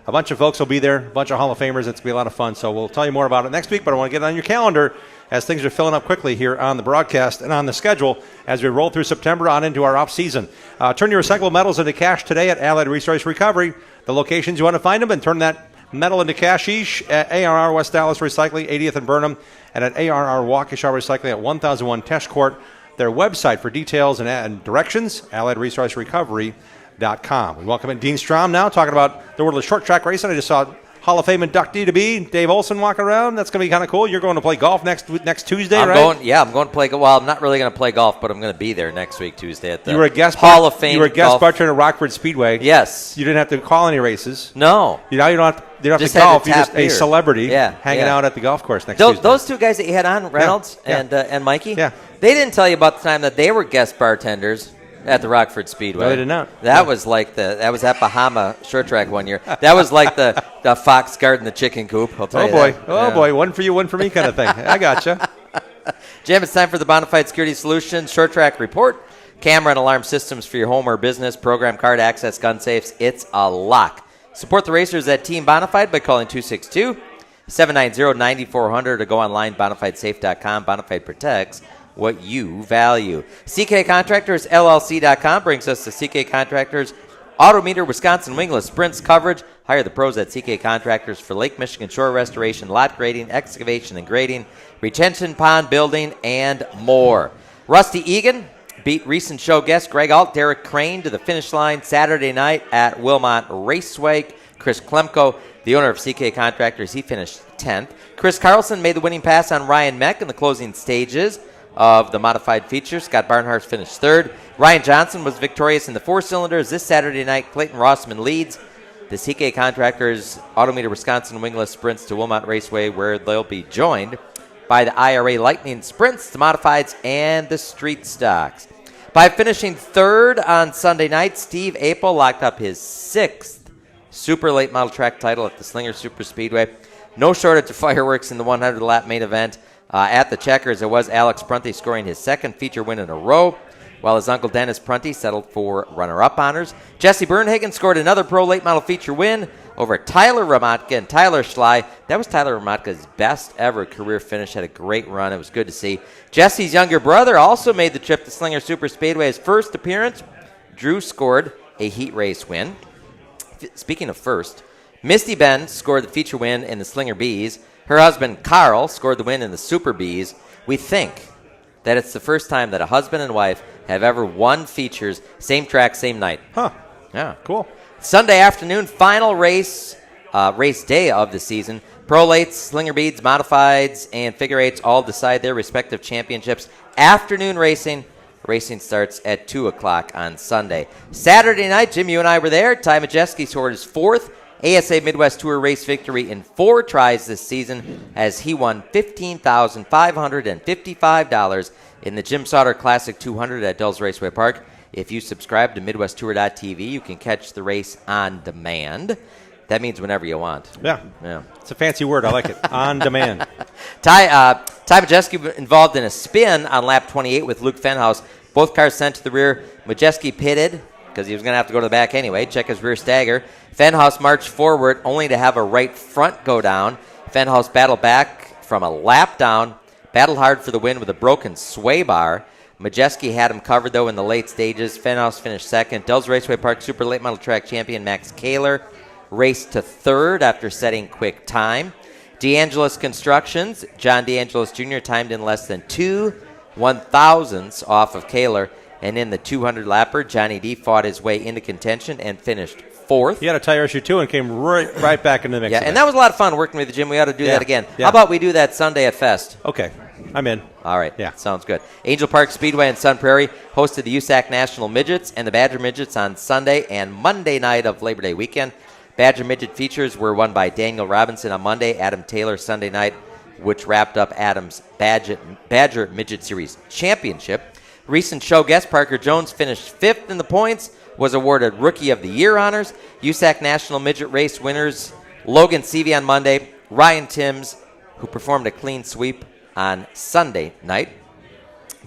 Speaker 2: A bunch of folks will be there, a bunch of Hall of Famers. It's going to be a lot of fun. So we'll tell you more about it next week, but I want to get it on your calendar as things are filling up quickly here on the broadcast and on the schedule as we roll through September on into our off-season. Turn your recyclable metals into cash today at Allied Resource Recovery. The locations you want to find them and turn that metal into cashish at ARR West Dallas Recycling, 80th and Burnham, and at ARR Waukesha Recycling at 1001 Tesh Court. Their website for details and directions, AlliedResourceRecovery.com. We welcome in Dean Strom now, talking about the world of short track racing. I just saw Hall of Fame inductee to be Dave Olson walking around. That's going to be kind of cool. You're going to play golf next Tuesday, right?
Speaker 22: I'm going to play. Well, I'm not really going to play golf, but I'm going to be there next week, Tuesday at the
Speaker 2: you were a guest
Speaker 22: Hall of Fame.
Speaker 2: You were a guest bartender at Rockford Speedway.
Speaker 22: Yes.
Speaker 2: You didn't have to call any races.
Speaker 22: No.
Speaker 2: Now you don't have to
Speaker 22: Just
Speaker 2: golf. You're
Speaker 22: tap
Speaker 2: just a celebrity hanging out at the golf course next Tuesday.
Speaker 22: Those two guys that you had on, Reynolds and Mikey, they didn't tell you about the time that they were guest bartenders at the Rockford Speedway.
Speaker 2: No, they did not.
Speaker 22: That was like that was at Bahama Short Track one year. That was like the fox guarding the chicken coop. I'll tell you that.
Speaker 2: Boy, one for you, one for me kind of thing. I gotcha.
Speaker 22: Jim, it's time for the Bonafide Security Solutions Short Track Report. Camera and alarm systems for your home or business, program card access, gun safes. It's a lock. Support the racers at Team Bonafide by calling 262-790-9400 or go online, bonafidesafe.com. Bonafide protects what you value. CK Contractors, LLC.com brings us to CK Contractors Autometer Wisconsin Wingless Sprints coverage. Hire the pros at CK Contractors for Lake Michigan shore restoration, lot grading, excavation and grading, retention pond building, and more. Rusty Egan beat recent show guest Greg Alt, Derek Crane to the finish line Saturday night at Wilmot Raceway. Chris Klemko, the owner of CK Contractors, he finished 10th. Chris Carlson made the winning pass on Ryan Meck in the closing stages of the modified feature. Scott Barnhart finished third. Ryan Johnson was victorious in the four-cylinders. This Saturday night, Clayton Rossman leads the CK Contractors Autometer Wisconsin Wingless Sprints to Wilmot Raceway, where they'll be joined by the IRA Lightning Sprints, the Modifieds, and the Street Stocks. By finishing third on Sunday night, Steve Apel locked up his 6th Super Late Model Track title at the Slinger Super Speedway. No shortage of fireworks in the 100-lap main event. At the Checkers, it was Alex Prunty scoring his second feature win in a row, while his uncle Dennis Prunty settled for runner-up honors. Jesse Bernhagen scored another pro late model feature win over Tyler Ramatka and Tyler Schley. That was Tyler Ramatka's best ever career finish. Had a great run. It was good to see. Jesse's younger brother also made the trip to Slinger Super Speedway. His first appearance, Drew scored a heat race win. Speaking of first, Misty Ben scored the feature win in the Slinger Bees. Her husband, Carl, scored the win in the Super Bees. We think that it's the first time that a husband and wife have ever won features, same track, same night.
Speaker 2: Huh.
Speaker 22: Yeah.
Speaker 2: Cool.
Speaker 22: Sunday afternoon, final race race day of the season. Prolates, slinger beads, modifieds, and figure eights all decide their respective championships. Afternoon racing. Racing starts at 2 o'clock on Sunday. Saturday night, Jim, you and I were there. Ty Majeski scored his 4th ASA Midwest Tour race victory in 4 tries this season as he won $15,555 in the Jim Sauter Classic 200 at Dulles Raceway Park. If you subscribe to MidwestTour.tv, you can catch the race on demand. That means whenever you want.
Speaker 2: Yeah. It's a fancy word. I like it. On demand.
Speaker 22: Ty Majeski involved in a spin on lap 28 with Luke Fenhaus. Both cars sent to the rear. Majeski pitted because he was going to have to go to the back anyway. Check his rear stagger. Fenhaus marched forward only to have a right front go down. Fenhaus battled back from a lap down. Battled hard for the win with a broken sway bar. Majeski had him covered, though, in the late stages. Fenhaus finished second. Dulles Raceway Park Super Late Model Track champion Max Kaler raced to third after setting quick time. DeAngelis Constructions, John DeAngelis Jr. timed in less than 2 1,000ths off of Kaler. And in the 200-lapper, Johnny D fought his way into contention and finished 4th.
Speaker 2: He had a tire issue, too, and came right back into the mix.
Speaker 22: Yeah, and that was a lot of fun working with you, Jim. We ought to do that again.
Speaker 2: Yeah.
Speaker 22: How about we do that Sunday at Fest?
Speaker 2: Okay. I'm in.
Speaker 22: All right. Yeah. Sounds good. Angel Park Speedway in Sun Prairie hosted the USAC National Midgets and the Badger Midgets on Sunday and Monday night of Labor Day weekend. Badger Midget features were won by Daniel Robinson on Monday, Adam Taylor Sunday night, which wrapped up Adam's Badger Midget Series Championship. Recent show guest Parker Jones finished 5th in the points, was awarded Rookie of the Year honors. USAC National Midget Race winners Logan Seavey on Monday, Ryan Timms, who performed a clean sweep on Sunday night.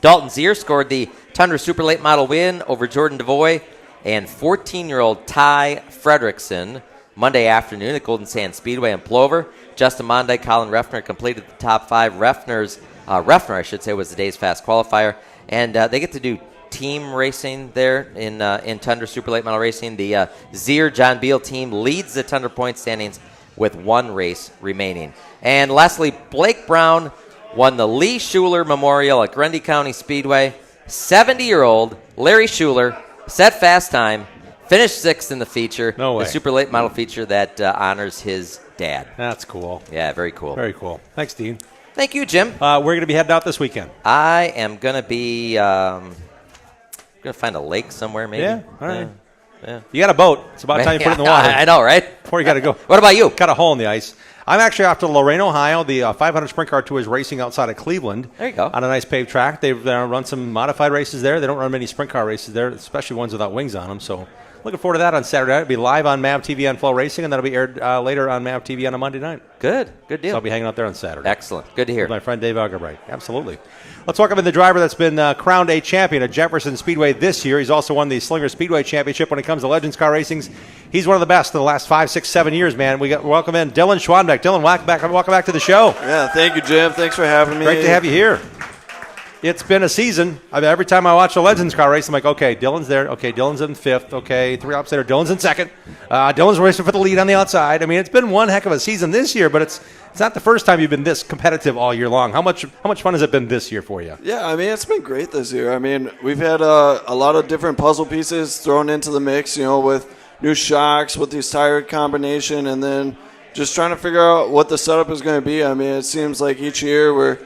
Speaker 22: Dalton Zier scored the Tundra Super Late Model win over Jordan Devoy and 14-year-old Ty Fredrickson Monday afternoon at Golden Sand Speedway in Plover. Justin Monday, Colin Refner completed the top 5. Refner, I should say, was the day's fast qualifier. And they get to do team racing there in Tundra Super Late Model Racing. The Zier John Beal team leads the Tundra point standings with 1 race remaining. And lastly, Blake Brown won the Lee Schuler Memorial at Grundy County Speedway. 70-year-old Larry Schuler set fast time, finished 6th in the feature.
Speaker 2: No way.
Speaker 22: The Super Late Model feature that honors his dad.
Speaker 2: That's cool.
Speaker 22: Yeah, very cool.
Speaker 2: Very cool. Thanks, Dean.
Speaker 22: Thank you, Jim.
Speaker 2: We're going to be heading out this weekend.
Speaker 22: I am going to be going to find a lake somewhere, maybe.
Speaker 2: Yeah, all right.
Speaker 22: Yeah.
Speaker 2: You got a boat. It's about time you put it in the water.
Speaker 22: I know, right?
Speaker 2: Before you got to go.
Speaker 22: What about you?
Speaker 2: Got a hole in the ice. I'm actually off to Lorain, Ohio. The 500 Sprint Car Tour is racing outside of Cleveland.
Speaker 22: There you go.
Speaker 2: On a nice paved track. They run some modified races there. They don't run many sprint car races there, especially ones without wings on them. So looking forward to that on Saturday night. It'll be live on MAV TV on Flow Racing, and that'll be aired later on MAV TV on a Monday night.
Speaker 22: Good deal.
Speaker 2: So I'll be hanging out there on Saturday.
Speaker 22: Excellent. Good to hear.
Speaker 2: With my friend Dave Algebright. Absolutely. Let's welcome in the driver that's been crowned a champion at Jefferson Speedway this year. He's also won the Slinger Speedway Championship when it comes to Legends Car Racing. He's one of the best in the last 5, 6, 7 years, man. welcome in Dylan Schwanbeck. Dylan, welcome back to the show.
Speaker 4: Yeah, thank you, Jim. Thanks for having me.
Speaker 2: Great to have you here. It's been a season. Every time I watch a Legends car race, I'm like, okay, Dylan's there. Okay, Dylan's in 5th. Okay, 3 laps later, Dylan's in 2nd. Dylan's racing for the lead on the outside. I mean, it's been one heck of a season this year, but it's not the first time you've been this competitive all year long. How much fun has it been this year for you?
Speaker 4: Yeah, I mean, it's been great this year. I mean, we've had a lot of different puzzle pieces thrown into the mix, with new shocks, with these tire combination, and then just trying to figure out what the setup is going to be. I mean, it seems like each year we're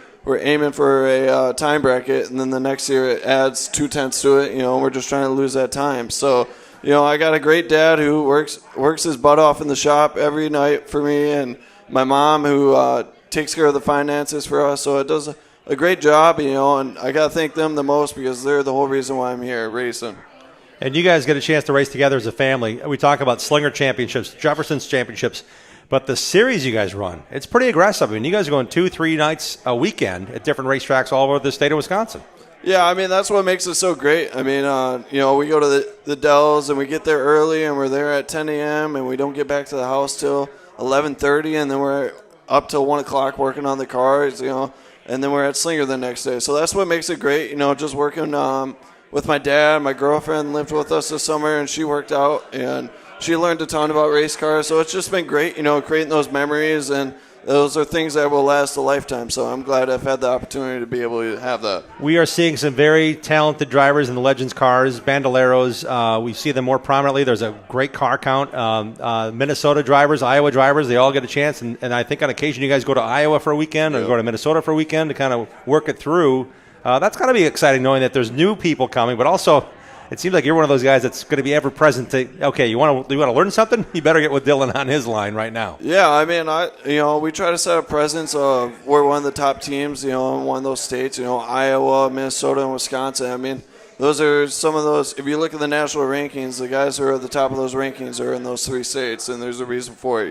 Speaker 4: aiming for a time bracket, and then the next year it adds 2/10 to it. We're just trying to lose that time. So, I got a great dad who works his butt off in the shop every night for me, and my mom who takes care of the finances for us. So it does a great job, and I got to thank them the most because they're the whole reason why I'm here racing.
Speaker 2: And you guys get a chance to race together as a family. We talk about Slinger Championships, Jefferson's Championships, but the series you guys run, it's pretty aggressive. I mean, you guys are going 2-3 nights a weekend at different racetracks all over the state of Wisconsin.
Speaker 4: Yeah, I mean, that's what makes it so great. I mean, we go to the Dells and we get there early and we're there at 10 a.m. and we don't get back to the house till 11:30, and then we're up till 1 o'clock working on the cars, and then we're at Slinger the next day. So that's what makes it great, just working with my dad. My girlfriend lived with us this summer, and she worked out, and she learned a ton about race cars. So it's just been great, creating those memories and those are things that will last a lifetime. So I'm glad I've had the opportunity to be able to have that.
Speaker 2: We are seeing some very talented drivers in the Legends cars, Bandoleros. We see them more prominently. There's a great car count. Minnesota drivers, Iowa drivers, they all get a chance. And I think on occasion you guys go to Iowa for a weekend or go to Minnesota for a weekend to kind of work it through. That's got to be exciting knowing that there's new people coming, but also it seems like you're one of those guys that's going to be ever present. You want to learn something? You better get with Dylan on his line right now.
Speaker 4: Yeah, I mean, we try to set a presence of we're one of the top teams, in one of those states, Iowa, Minnesota, and Wisconsin. I mean, those are some of those. If you look at the national rankings, the guys who are at the top of those rankings are in those 3 states, and there's a reason for it.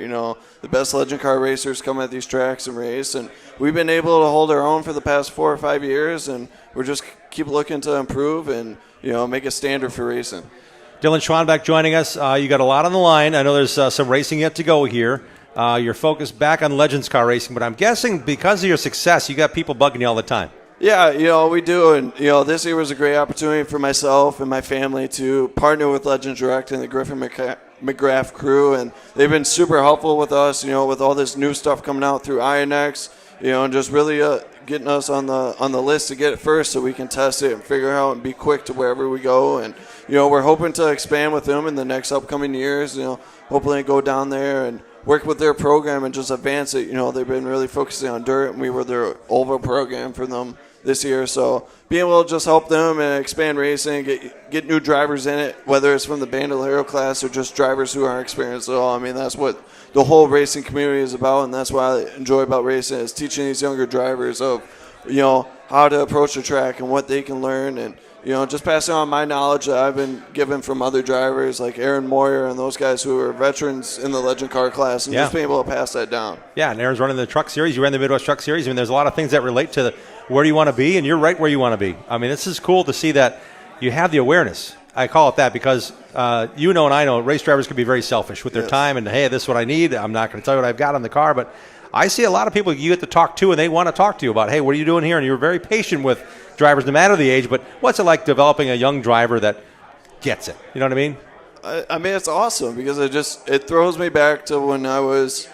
Speaker 4: The best legend car racers come at these tracks and race, and we've been able to hold our own for the past 4 or 5 years, and we're just keep looking to improve and make a standard for racing.
Speaker 2: Dylan Schwanbeck joining us. You got a lot on the line. I know there's some racing yet to go here. You're focused back on Legends car racing, but I'm guessing because of your success, you got people bugging you all the time.
Speaker 4: Yeah, we do. And, this year was a great opportunity for myself and my family to partner with Legends Direct and the Griffin McGrath crew. And they've been super helpful with us, with all this new stuff coming out through INX, and just really getting us on the list to get it first so we can test it and figure out and be quick to wherever we go. And, we're hoping to expand with them in the next upcoming years, hopefully go down there and work with their program and just advance it. They've been really focusing on dirt, and we were their oval program for them this year. So being able to just help them and expand racing, get new drivers in it, whether it's from the Bandolero class or just drivers who aren't experienced at all. I mean, that's what the whole racing community is about, and that's what I enjoy about racing is teaching these younger drivers of, how to approach the track and what they can learn, and just passing on my knowledge that I've been given from other drivers like Aaron Moyer and those guys who are veterans in the Legend car class, and just being able to pass that down.
Speaker 2: Yeah, and Aaron's running the truck series. You ran the Midwest Truck Series. I mean, there's a lot of things that relate to where you want to be, and you're right where you want to be. I mean, this is cool to see that you have the awareness. I call it that because and I know race drivers can be very selfish with their time and, hey, this is what I need. I'm not going to tell you what I've got on the car, but I see a lot of people you get to talk to, and they want to talk to you about, hey, what are you doing here? And you're very patient with drivers, no matter the age, but what's it like developing a young driver that gets it? You know what I mean?
Speaker 4: I mean, it's awesome because it throws me back to when I was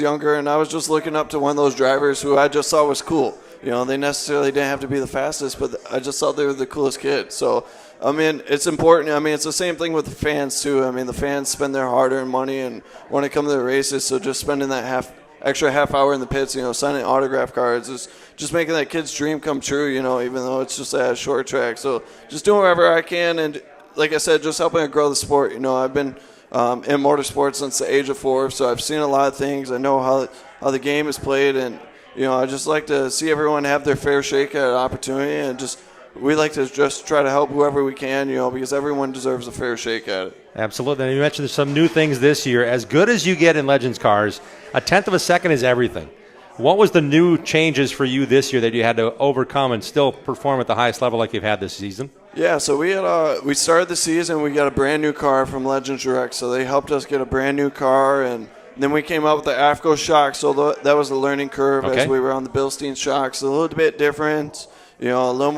Speaker 4: younger, and I was just looking up to one of those drivers who I just thought was cool. They necessarily didn't have to be the fastest, but I just thought they were the coolest kid. So, I mean, it's important. I mean, it's the same thing with the fans, too. I mean, the fans spend their hard-earned money and want to come to the races, so just spending that extra half hour in the pits, signing autograph cards is just making that kid's dream come true, even though it's just a short track. So just doing whatever I can, and like I said, just helping to grow the sport. I've been in motorsports since the age of 4, so I've seen a lot of things. I know how the game is played, and I just like to see everyone have their fair shake at an opportunity, and we like to just try to help whoever we can, because everyone deserves a fair shake at it.
Speaker 2: Absolutely. And you mentioned some new things this year. As good as you get in Legends cars, a tenth of a second is everything. What was the new changes for you this year that you had to overcome and still perform at the highest level like you've had this season?
Speaker 4: Yeah, so we started the season, we got a brand new car from Legends Direct, so they helped us get a brand new car, and then we came out with the AFCO shock, so that was a learning curve as we were on the Bilstein shocks, a little bit different. A little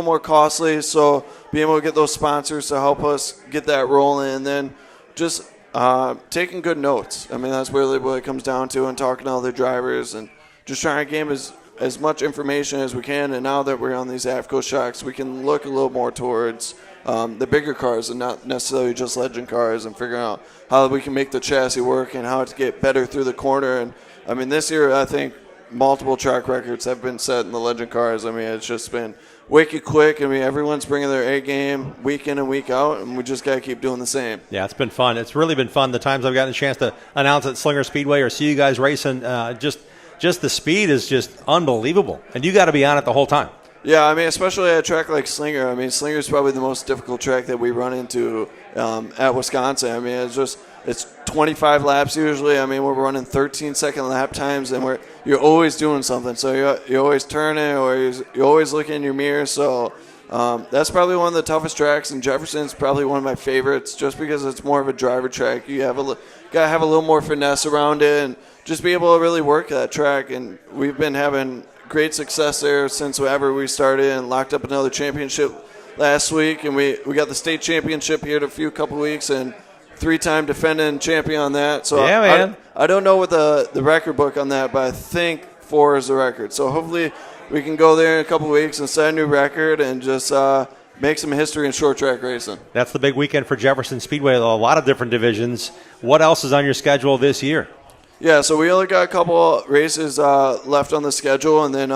Speaker 4: more costly. So being able to get those sponsors to help us get that rolling, and then just taking good notes. I mean, that's really what it comes down to, and talking to other drivers and just trying to gain as much information as we can. And now that we're on these AFCO shocks, we can look a little more towards the bigger cars and not necessarily just Legend cars, and figuring out how we can make the chassis work and how to get better through the corner. And I mean, this year I think multiple track records have been set in the Legend cars. I mean, it's just been wicked quick. I mean, everyone's bringing their A game week in and week out, and we just got to keep doing the same.
Speaker 2: Yeah, it's been fun. It's really been fun. The times I've gotten a chance to announce at Slinger Speedway or see you guys racing, just the speed is just unbelievable, and you got to be on it the whole time.
Speaker 4: Yeah, I mean, especially at a track like Slinger. I mean, Slinger is probably the most difficult track that we run into at Wisconsin. I mean, it's 25 laps usually. I mean, we're running 13-second lap times, and you're always doing something. So you're always turning, or you're always looking in your mirror. So that's probably one of the toughest tracks, and Jefferson's probably one of my favorites just because it's more of a driver track. You gotta have a little more finesse around it and just be able to really work that track. And we've been having great success there since whenever we started, and locked up another championship last week, and we got the state championship here in a couple weeks, and 3-time defending champion on that. So
Speaker 2: yeah, man.
Speaker 4: I don't know what the record book on that, but I think 4 is the record. So hopefully we can go there in a couple weeks and set a new record and just make some history in short track racing.
Speaker 2: That's the big weekend for Jefferson Speedway. A lot of different divisions. What else is on your schedule this year?
Speaker 4: Yeah, so we only got a couple races left on the schedule, and then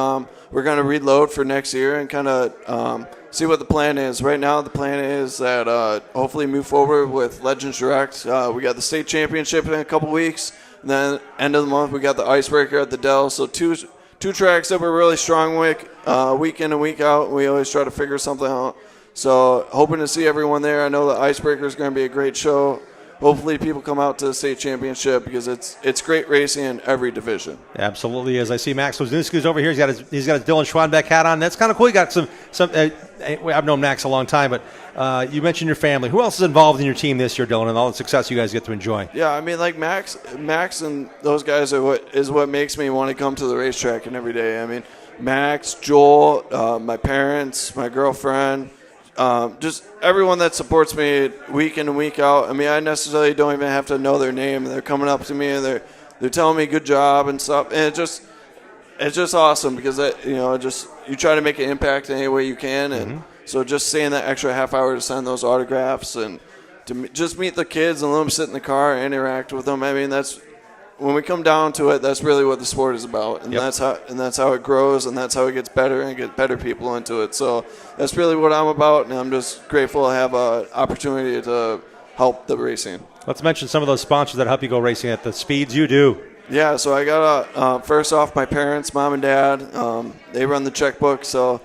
Speaker 4: we're going to reload for next year and kind of see what the plan is. Right now, the plan is that hopefully move forward with Legends Direct. We got the state championship in a couple weeks, and then end of the month we got the Icebreaker at the Dell. So two tracks that we're really strong with, week in and week out. We always try to figure something out. So hoping to see everyone there. I know the Icebreaker is going to be a great show. Hopefully people come out to the state championship because it's great racing in every division.
Speaker 2: Absolutely. As I see Max Wisniewski's over here, he's got his Dylan Schwanbeck hat on. That's kind of cool. You got some. I've known Max a long time, but you mentioned your family. Who else is involved in your team this year, Dylan, and all the success you guys get to enjoy?
Speaker 4: Yeah, I mean, like Max and those guys are what makes me want to come to the racetrack and every day. I mean, Max, Joel, my parents, my girlfriend. Just everyone that supports me week in and week out. I mean, I necessarily don't even have to know their name. They're coming up to me and they're telling me good job and stuff. And it's just awesome because you try to make an impact in any way you can. And so just staying that extra half hour to sign those autographs and to just meet the kids and let them sit in the car and interact with them. I mean, that's when we come down to it, that's really what the sport is about, and that's how it grows, and that's how it gets better and get better people into it. So that's really what I'm about, and I'm just grateful to have an opportunity to help the racing.
Speaker 2: Let's mention some of those sponsors that help you go racing at the speeds you do.
Speaker 4: Yeah, so I got first off my parents, mom and dad. They run the checkbook, so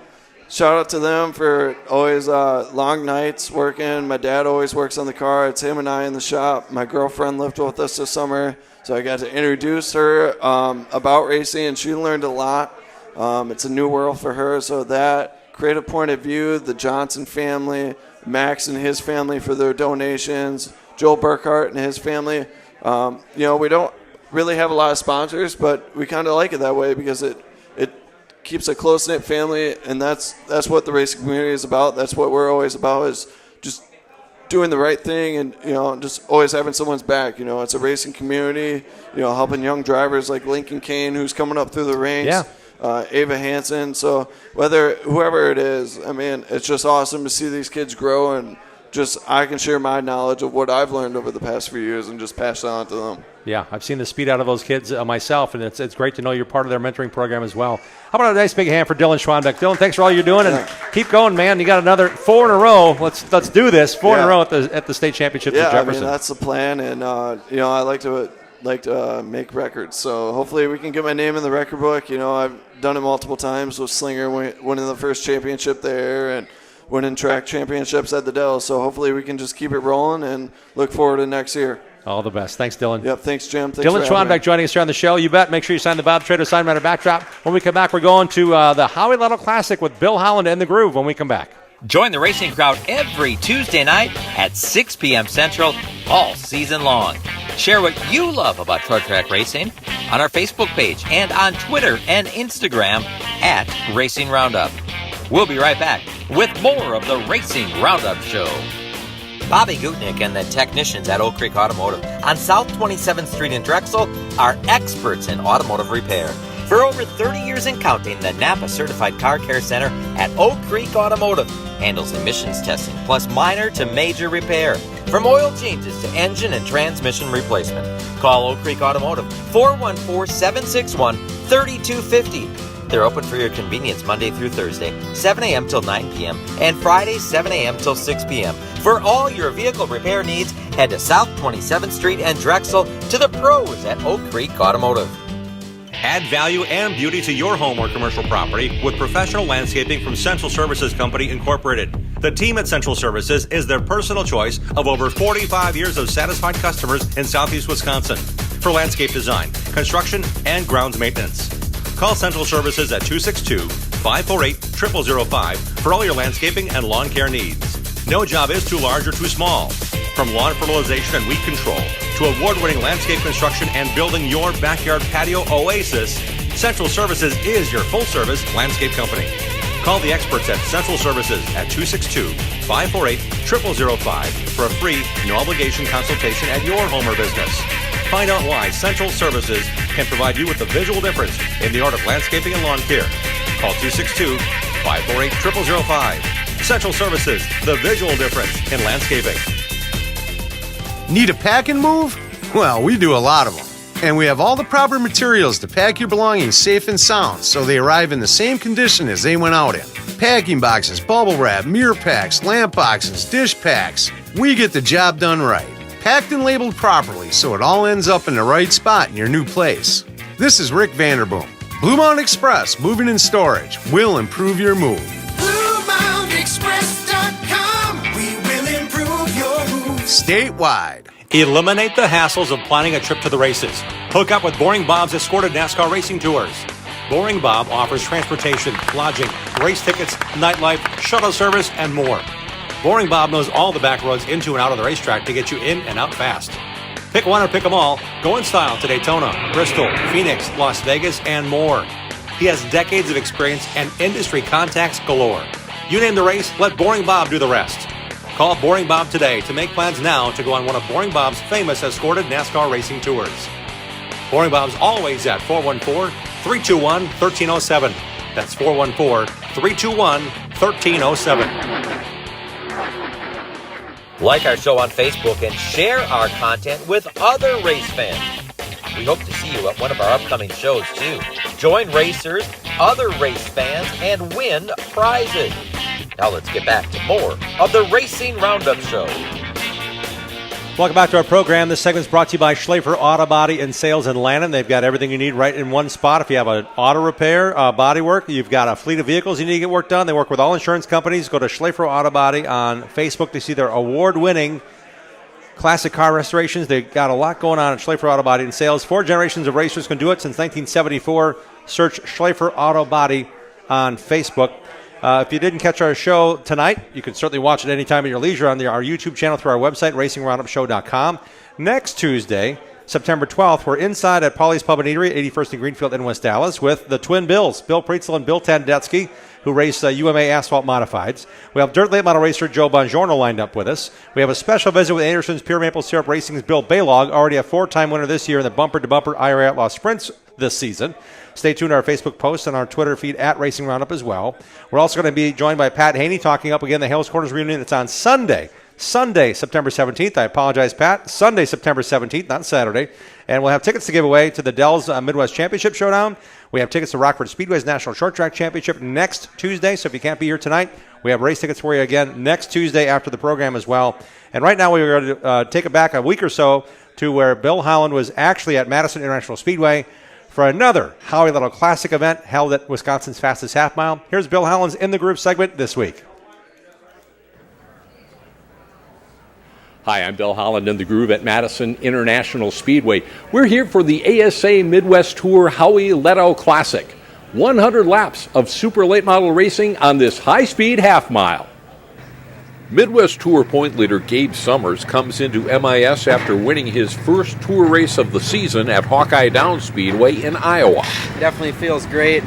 Speaker 4: shout out to them for always long nights working. My dad always works on the car. It's him and I in the shop. My girlfriend lived with us this summer. So I got to introduce her about racing, and she learned a lot. It's a new world for her. So that Creative Point of View, the Johnson family, Max and his family for their donations, Joel Burkhart and his family. We don't really have a lot of sponsors, but we kind of like it that way because it keeps a close-knit family, and that's what the racing community is about. That's what we're always about, is just doing the right thing and, just always having someone's back. It's a racing community, helping young drivers like Lincoln Kane, who's coming up through the ranks, Ava Hansen. So whoever it is, I mean, it's just awesome to see these kids grow, and just I can share my knowledge of what I've learned over the past few years and just pass it on to them.
Speaker 2: Yeah, I've seen the speed out of those kids myself, and it's great to know you're part of their mentoring program as well. How about a nice big hand for Dylan Schwanbeck? Dylan, thanks for all you're doing, and keep going, man. You got another 4 in a row. Let's do this. 4 in a row at the state championship at Jefferson.
Speaker 4: I mean, that's the plan, and I like to make records. So hopefully we can get my name in the record book. I've done it multiple times with Slinger winning the first championship there and winning track championships at the Dell. So hopefully we can just keep it rolling and look forward to next year.
Speaker 2: All the best. Thanks, Dylan.
Speaker 4: Yep, thanks, Jim. Thanks
Speaker 2: Dylan Schwanbeck joining us here on the show. You bet. Make sure you sign the Bob Trader Sign Matter backdrop. When we come back, we're going to the Howie Little Classic with Bill Holland and the Groove when we come back.
Speaker 22: Join the racing crowd every Tuesday night at 6 p.m. Central all season long. Share what you love about short track racing on our Facebook page and on Twitter and Instagram at Racing Roundup. We'll be right back with more of the Racing Roundup Show. Bobby Gutnick and the technicians at Oak Creek Automotive on South 27th Street in Drexel are experts in automotive repair. For over 30 years and counting, the Napa Certified Car Care Center at Oak Creek Automotive handles emissions testing plus minor to major repair. From oil changes to engine and transmission replacement. Call Oak Creek Automotive 414-761-3250. They're open for your convenience Monday through Thursday, 7 a.m. till 9 p.m. and Friday, 7 a.m. till 6 p.m. For all your vehicle repair needs, head to South 27th Street and Drexel to the pros at Oak Creek Automotive.
Speaker 3: Add value and beauty to your home or commercial property with professional landscaping from Central Services Company, Incorporated. The team at Central Services is their personal choice of over 45 years of satisfied customers in Southeast Wisconsin for landscape design, construction, and grounds maintenance. Call Central Services at 262-548-0005 for all your landscaping and lawn care needs. No job is too large or too small. From lawn fertilization and weed control to award-winning landscape construction and building your backyard patio oasis, Central Services is your full-service landscape company. Call the experts at Central Services at 262-548-0005 for a free, no-obligation consultation at your home or business. Find out why Central Services can provide you with the visual difference in the art of landscaping and lawn care. Call 262-548-0005. Central Services, the visual difference in landscaping.
Speaker 5: Need a pack and move? Well, we do a lot of them. And we have all the proper materials to pack your belongings safe and sound so they arrive in the same condition as they went out in. Packing boxes, bubble wrap, mirror packs, lamp boxes, dish packs. We get the job done right. Packed and labeled properly so it all ends up in the right spot in your new place. This is Rick Vanderboom. Blue Mountain Express Moving and Storage will improve your move.
Speaker 9: BlueMountainExpress.com. We will improve your move.
Speaker 5: Statewide.
Speaker 2: Eliminate the hassles of planning a trip to the races. Hook up with Boring Bob's escorted NASCAR racing tours. Boring Bob offers transportation, lodging, race tickets, nightlife, shuttle service, and more. Boring Bob knows all the back roads into and out of the racetrack to get you in and out fast. Pick one or pick them all. Go in style to Daytona, Bristol, Phoenix, Las Vegas, and more. He has decades of experience and industry contacts galore. You name the race, let Boring Bob do the rest. Call Boring Bob today to make plans now to go on one of Boring Bob's famous escorted NASCAR racing tours. Boring Bob's always at 414-321-1307. That's 414-321-1307.
Speaker 1: Like our show on Facebook and share our content with other race fans. We hope to see you at one of our upcoming shows, too. Join racers, other race fans, and win prizes. Now let's get back to more of the Racing Roundup Show.
Speaker 2: Welcome back to our program. This segment is brought to you by Schlafer Auto Body and Sales in Lannon. They've got everything you need right in one spot. If you have an auto repair, body work, you've got a fleet of vehicles you need to get work done. They work with all insurance companies. Go to Schlafer Auto Body on Facebook to see their award-winning classic car restorations. They've got a lot going on at Schlafer Auto Body and Sales. 4 generations of racers can do it since 1974. Search Schlafer Auto Body on Facebook. If you didn't catch our show tonight, you can certainly watch it anytime at your leisure on our YouTube channel through our website, racingroundupshow.com. Next Tuesday, September 12th, we're inside at Polly's Pub and Eatery, 81st and Greenfield in West Dallas, with the Twin Bills, Bill Preetzel and Bill Tandetsky, who race UMA Asphalt Modifieds. We have dirt late model racer Joe Bongiorno lined up with us. We have a special visit with Anderson's Pure Maple Syrup Racing's Bill Baylog, already a 4-time winner this year in the bumper-to-bumper IRA Outlaw Sprints this season. Stay tuned to our Facebook post and our Twitter feed at Racing Roundup as well. We're also going to be joined by Pat Haney talking up again the Hales Corners reunion. It's on Sunday, September 17th. I apologize, Pat. Sunday, September 17th, not Saturday. And we'll have tickets to give away to the Dell's Midwest Championship Showdown. We have tickets to Rockford Speedway's National Short Track Championship next Tuesday. So if you can't be here tonight, we have race tickets for you again next Tuesday after the program as well. And right now we're going to take it back a week or so to where Bill Holland was actually at Madison International Speedway for another Howie Little Classic event held at Wisconsin's Fastest Half Mile. Here's Bill Holland's In the Groove segment this week.
Speaker 21: Hi, I'm Bill Holland in the Groove at Madison International Speedway. We're here for the ASA Midwest Tour Howie Leto Classic. 100 laps of super late model racing on this high-speed half mile. Midwest Tour point leader Gabe Summers comes into MIS after winning his first tour race of the season at Hawkeye Downs Speedway in Iowa.
Speaker 23: Definitely feels great.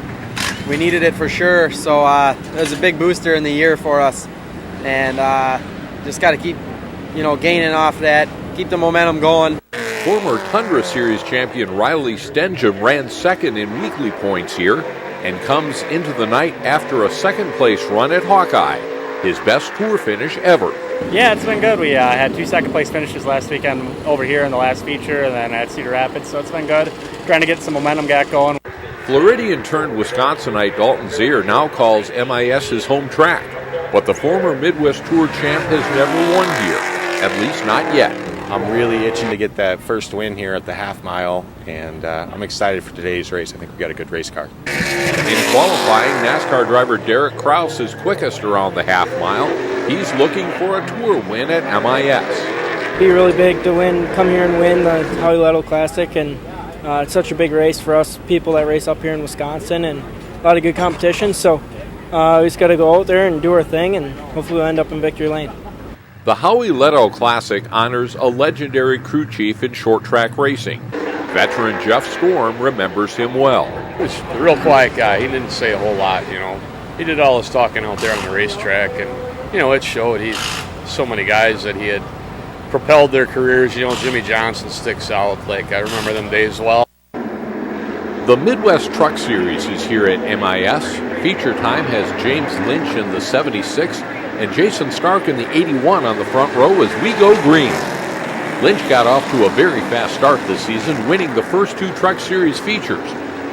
Speaker 23: We needed it for sure, so it was a big booster in the year for us. And just got to keep, gaining off that, keep the momentum going.
Speaker 21: Former Tundra Series champion Riley Stenjum ran second in weekly points here and comes into the night after a second-place run at Hawkeye. His best tour finish ever.
Speaker 24: Yeah, it's been good. We had 2 second-place finishes last weekend over here in the last feature and then at Cedar Rapids, so it's been good. Trying to get some momentum back going.
Speaker 21: Floridian-turned Wisconsinite Dalton Zier now calls MIS his home track, but the former Midwest Tour champ has never won here, at least not yet.
Speaker 25: I'm really itching to get that first win here at the half mile, and I'm excited for today's race. I think we've got a good race car.
Speaker 21: In qualifying, NASCAR driver Derek Kraus is quickest around the half mile. He's looking for a tour win at MIS.
Speaker 26: Be really big to come here and win the Howie Leto Classic, and it's such a big race for us people that race up here in Wisconsin, and a lot of good competition, so we just got to go out there and do our thing, and hopefully we'll end up in victory lane.
Speaker 21: The Howie Leto Classic honors a legendary crew chief in short track racing. Veteran Jeff Storm remembers him well.
Speaker 27: He was a real quiet guy. He didn't say a whole lot,
Speaker 6: he did all his talking out there on the racetrack, and it showed. He's so many guys that he had propelled their careers. Jimmy Johnson sticks out. Like, I remember them days well.
Speaker 3: The Midwest Truck Series is here at MIS. Feature time has James Lynch in the 76 and Jason Stark in the 81 on the front row as we go green. Lynch got off to a very fast start this season, winning the first 2 Truck Series features.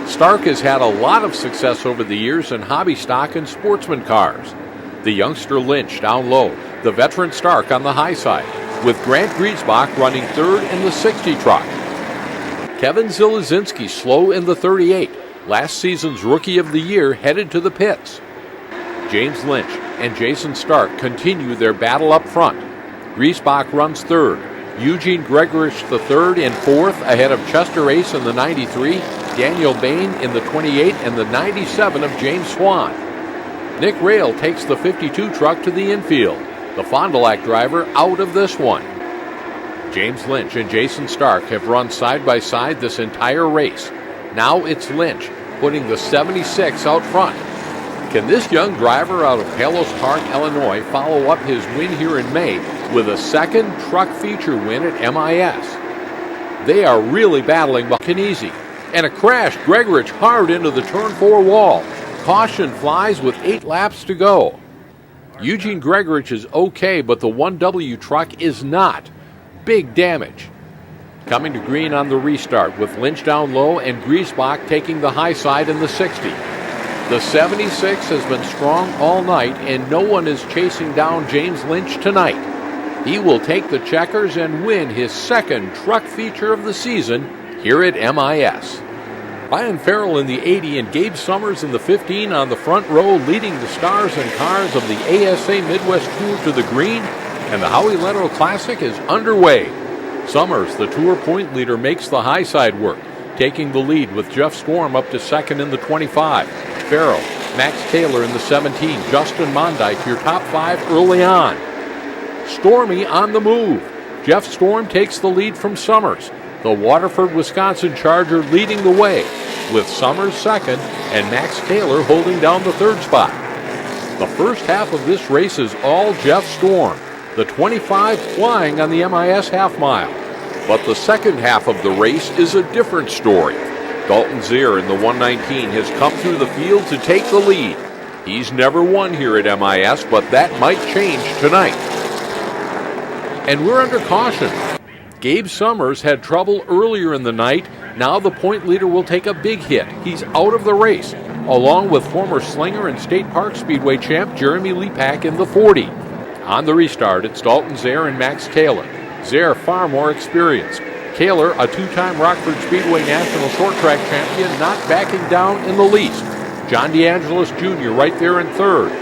Speaker 3: Stark has had a lot of success over the years in hobby stock and sportsman cars. The youngster Lynch down low, the veteran Stark on the high side, with Grant Griesbach running third in the 60 truck. Kevin Zielizinski slow in the 38, last season's Rookie of the Year, headed to the pits. James Lynch and Jason Stark continue their battle up front. Griesbach runs third. Eugene Gregorich the third in fourth, ahead of Chester Ace in the 93, Daniel Bain in the 28, and the 97 of James Swan. Nick Rail takes the 52 truck to the infield. The Fond du Lac driver out of this one. James Lynch and Jason Stark have run side by side this entire race. Now it's Lynch putting the 76 out front. Can this young driver out of Palos Park, Illinois, follow up his win here in May with a second truck feature win at MIS? They are really battling Canesi. And a crash, Gregorich hard into the turn 4 wall. Caution flies with 8 laps to go. Eugene Gregorich is okay, but the 1W truck is not. Big damage. Coming to green on the restart with Lynch down low and Griesbach taking the high side in the 60. The 76 has been strong all night, and no one is chasing down James Lynch tonight. He will take the checkers and win his second truck feature of the season here at MIS. Ryan Farrell in the 80 and Gabe Summers in the 15 on the front row, leading the stars and cars of the ASA Midwest Tour to the green, and the Howie Letto Classic is underway. Summers, the Tour point leader, makes the high side work, taking the lead with Jeff Storm up to second in the 25. Farrell, Max Taylor in the 17, Justin Mondyke, your top 5 early on. Stormy on the move. Jeff Storm takes the lead from Summers. The Waterford, Wisconsin Charger leading the way, with Summers second and Max Taylor holding down the third spot. The first half of this race is all Jeff Storm, the 25 flying on the MIS half mile. But the second half of the race is a different story. Dalton Zier in the 119 has come through the field to take the lead. He's never won here at MIS, but that might change tonight. And we're under caution. Gabe Summers had trouble earlier in the night. Now the point leader will take a big hit. He's out of the race, along with former Slinger and State Park Speedway champ Jeremy Lepak in the 40. On the restart, it's Dalton Zier and Max Taylor. Zier far more experienced. Taylor, a 2-time Rockford Speedway National Short Track champion, not backing down in the least. John DeAngelis Jr. right there in third.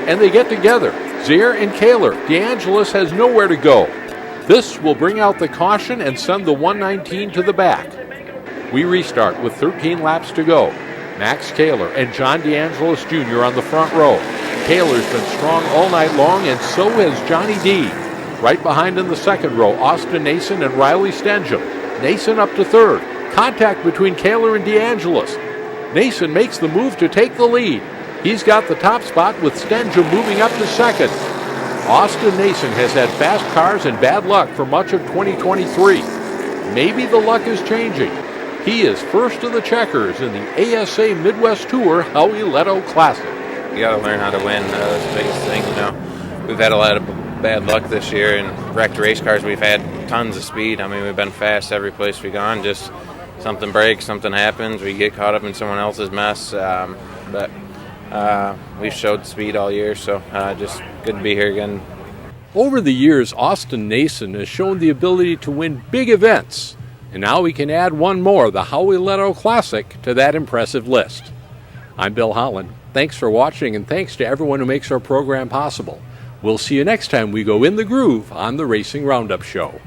Speaker 3: And they get together, Zier and Kaler. DeAngelis has nowhere to go. This will bring out the caution and send the 119 to the back. We restart with 13 laps to go. Max Taylor and John DeAngelis Jr. on the front row. Taylor's been strong all night long, and so has Johnny D. Right behind in the second row, Austin Nason and Riley Stengham. Nason up to third. Contact between Kaler and DeAngelis. Nason makes the move to take the lead. He's got the top spot with Stengham moving up to second. Austin Nason has had fast cars and bad luck for much of 2023. Maybe the luck is changing. He is first of the checkers in the ASA Midwest Tour Howie Letto Classic.
Speaker 7: You got to learn how to win. That's the biggest thing, We've had a lot of bad luck this year, and wrecked race cars. We've had tons of speed. I mean, we've been fast every place we've gone. Just something breaks, something happens. We get caught up in someone else's mess. But we've showed speed all year, so just good to be here again.
Speaker 3: Over the years, Austin Nason has shown the ability to win big events, and now we can add one more, the Howie Letto Classic, to that impressive list. I'm Bill Holland. Thanks for watching, and thanks to everyone who makes our program possible. We'll see you next time we go in the groove on the Racing Roundup Show.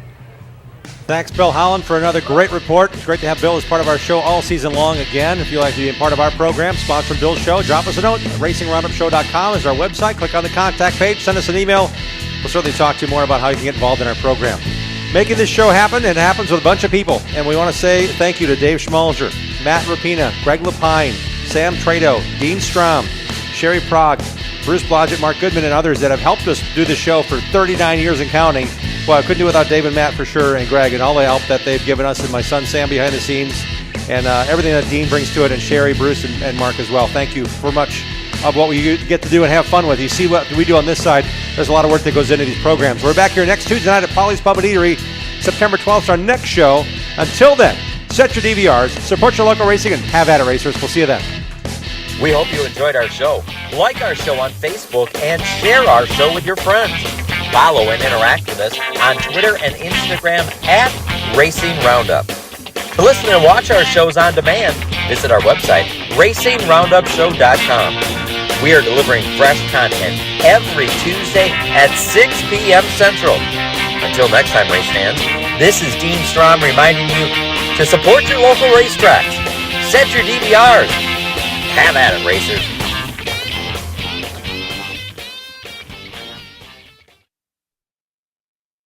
Speaker 2: Thanks, Bill Holland, for another great report. It's great to have Bill as part of our show all season long again. If you'd like to be a part of our program, sponsoring Bill's show, drop us a note. RacingRoundupShow.com is our website. Click on the contact page. Send us an email. We'll certainly talk to you more about how you can get involved in our program. Making this show happen, it happens with a bunch of people. And we want to say thank you to Dave Schmalzer, Matt Rapina, Greg Lapine, Sam Trado, Dean Strom, Sherry Prague, Bruce Blodgett, Mark Goodman, and others that have helped us do the show for 39 years and counting. Well, I couldn't do it without Dave and Matt for sure, and Greg, and all the help that they've given us, and my son Sam behind the scenes, and everything that Dean brings to it, and Sherry, Bruce, and Mark as well. Thank you for much of what we get to do and have fun with. You see what we do on this side. There's a lot of work that goes into these programs. We're back here next Tuesday night at Polly's Pub and Eatery. September 12th is our next show. Until then, set your DVRs, support your local racing, and have at it, racers. We'll see you then.
Speaker 1: We hope you enjoyed our show. Like our show on Facebook and share our show with your friends. Follow and interact with us on Twitter and Instagram at Racing Roundup. To listen and watch our shows on demand, visit our website, racingroundupshow.com. We are delivering fresh content every Tuesday at 6 p.m. Central. Until next time, race fans, this is Dean Strom reminding you to support your local racetracks. Set your DVRs. Have at it, racers.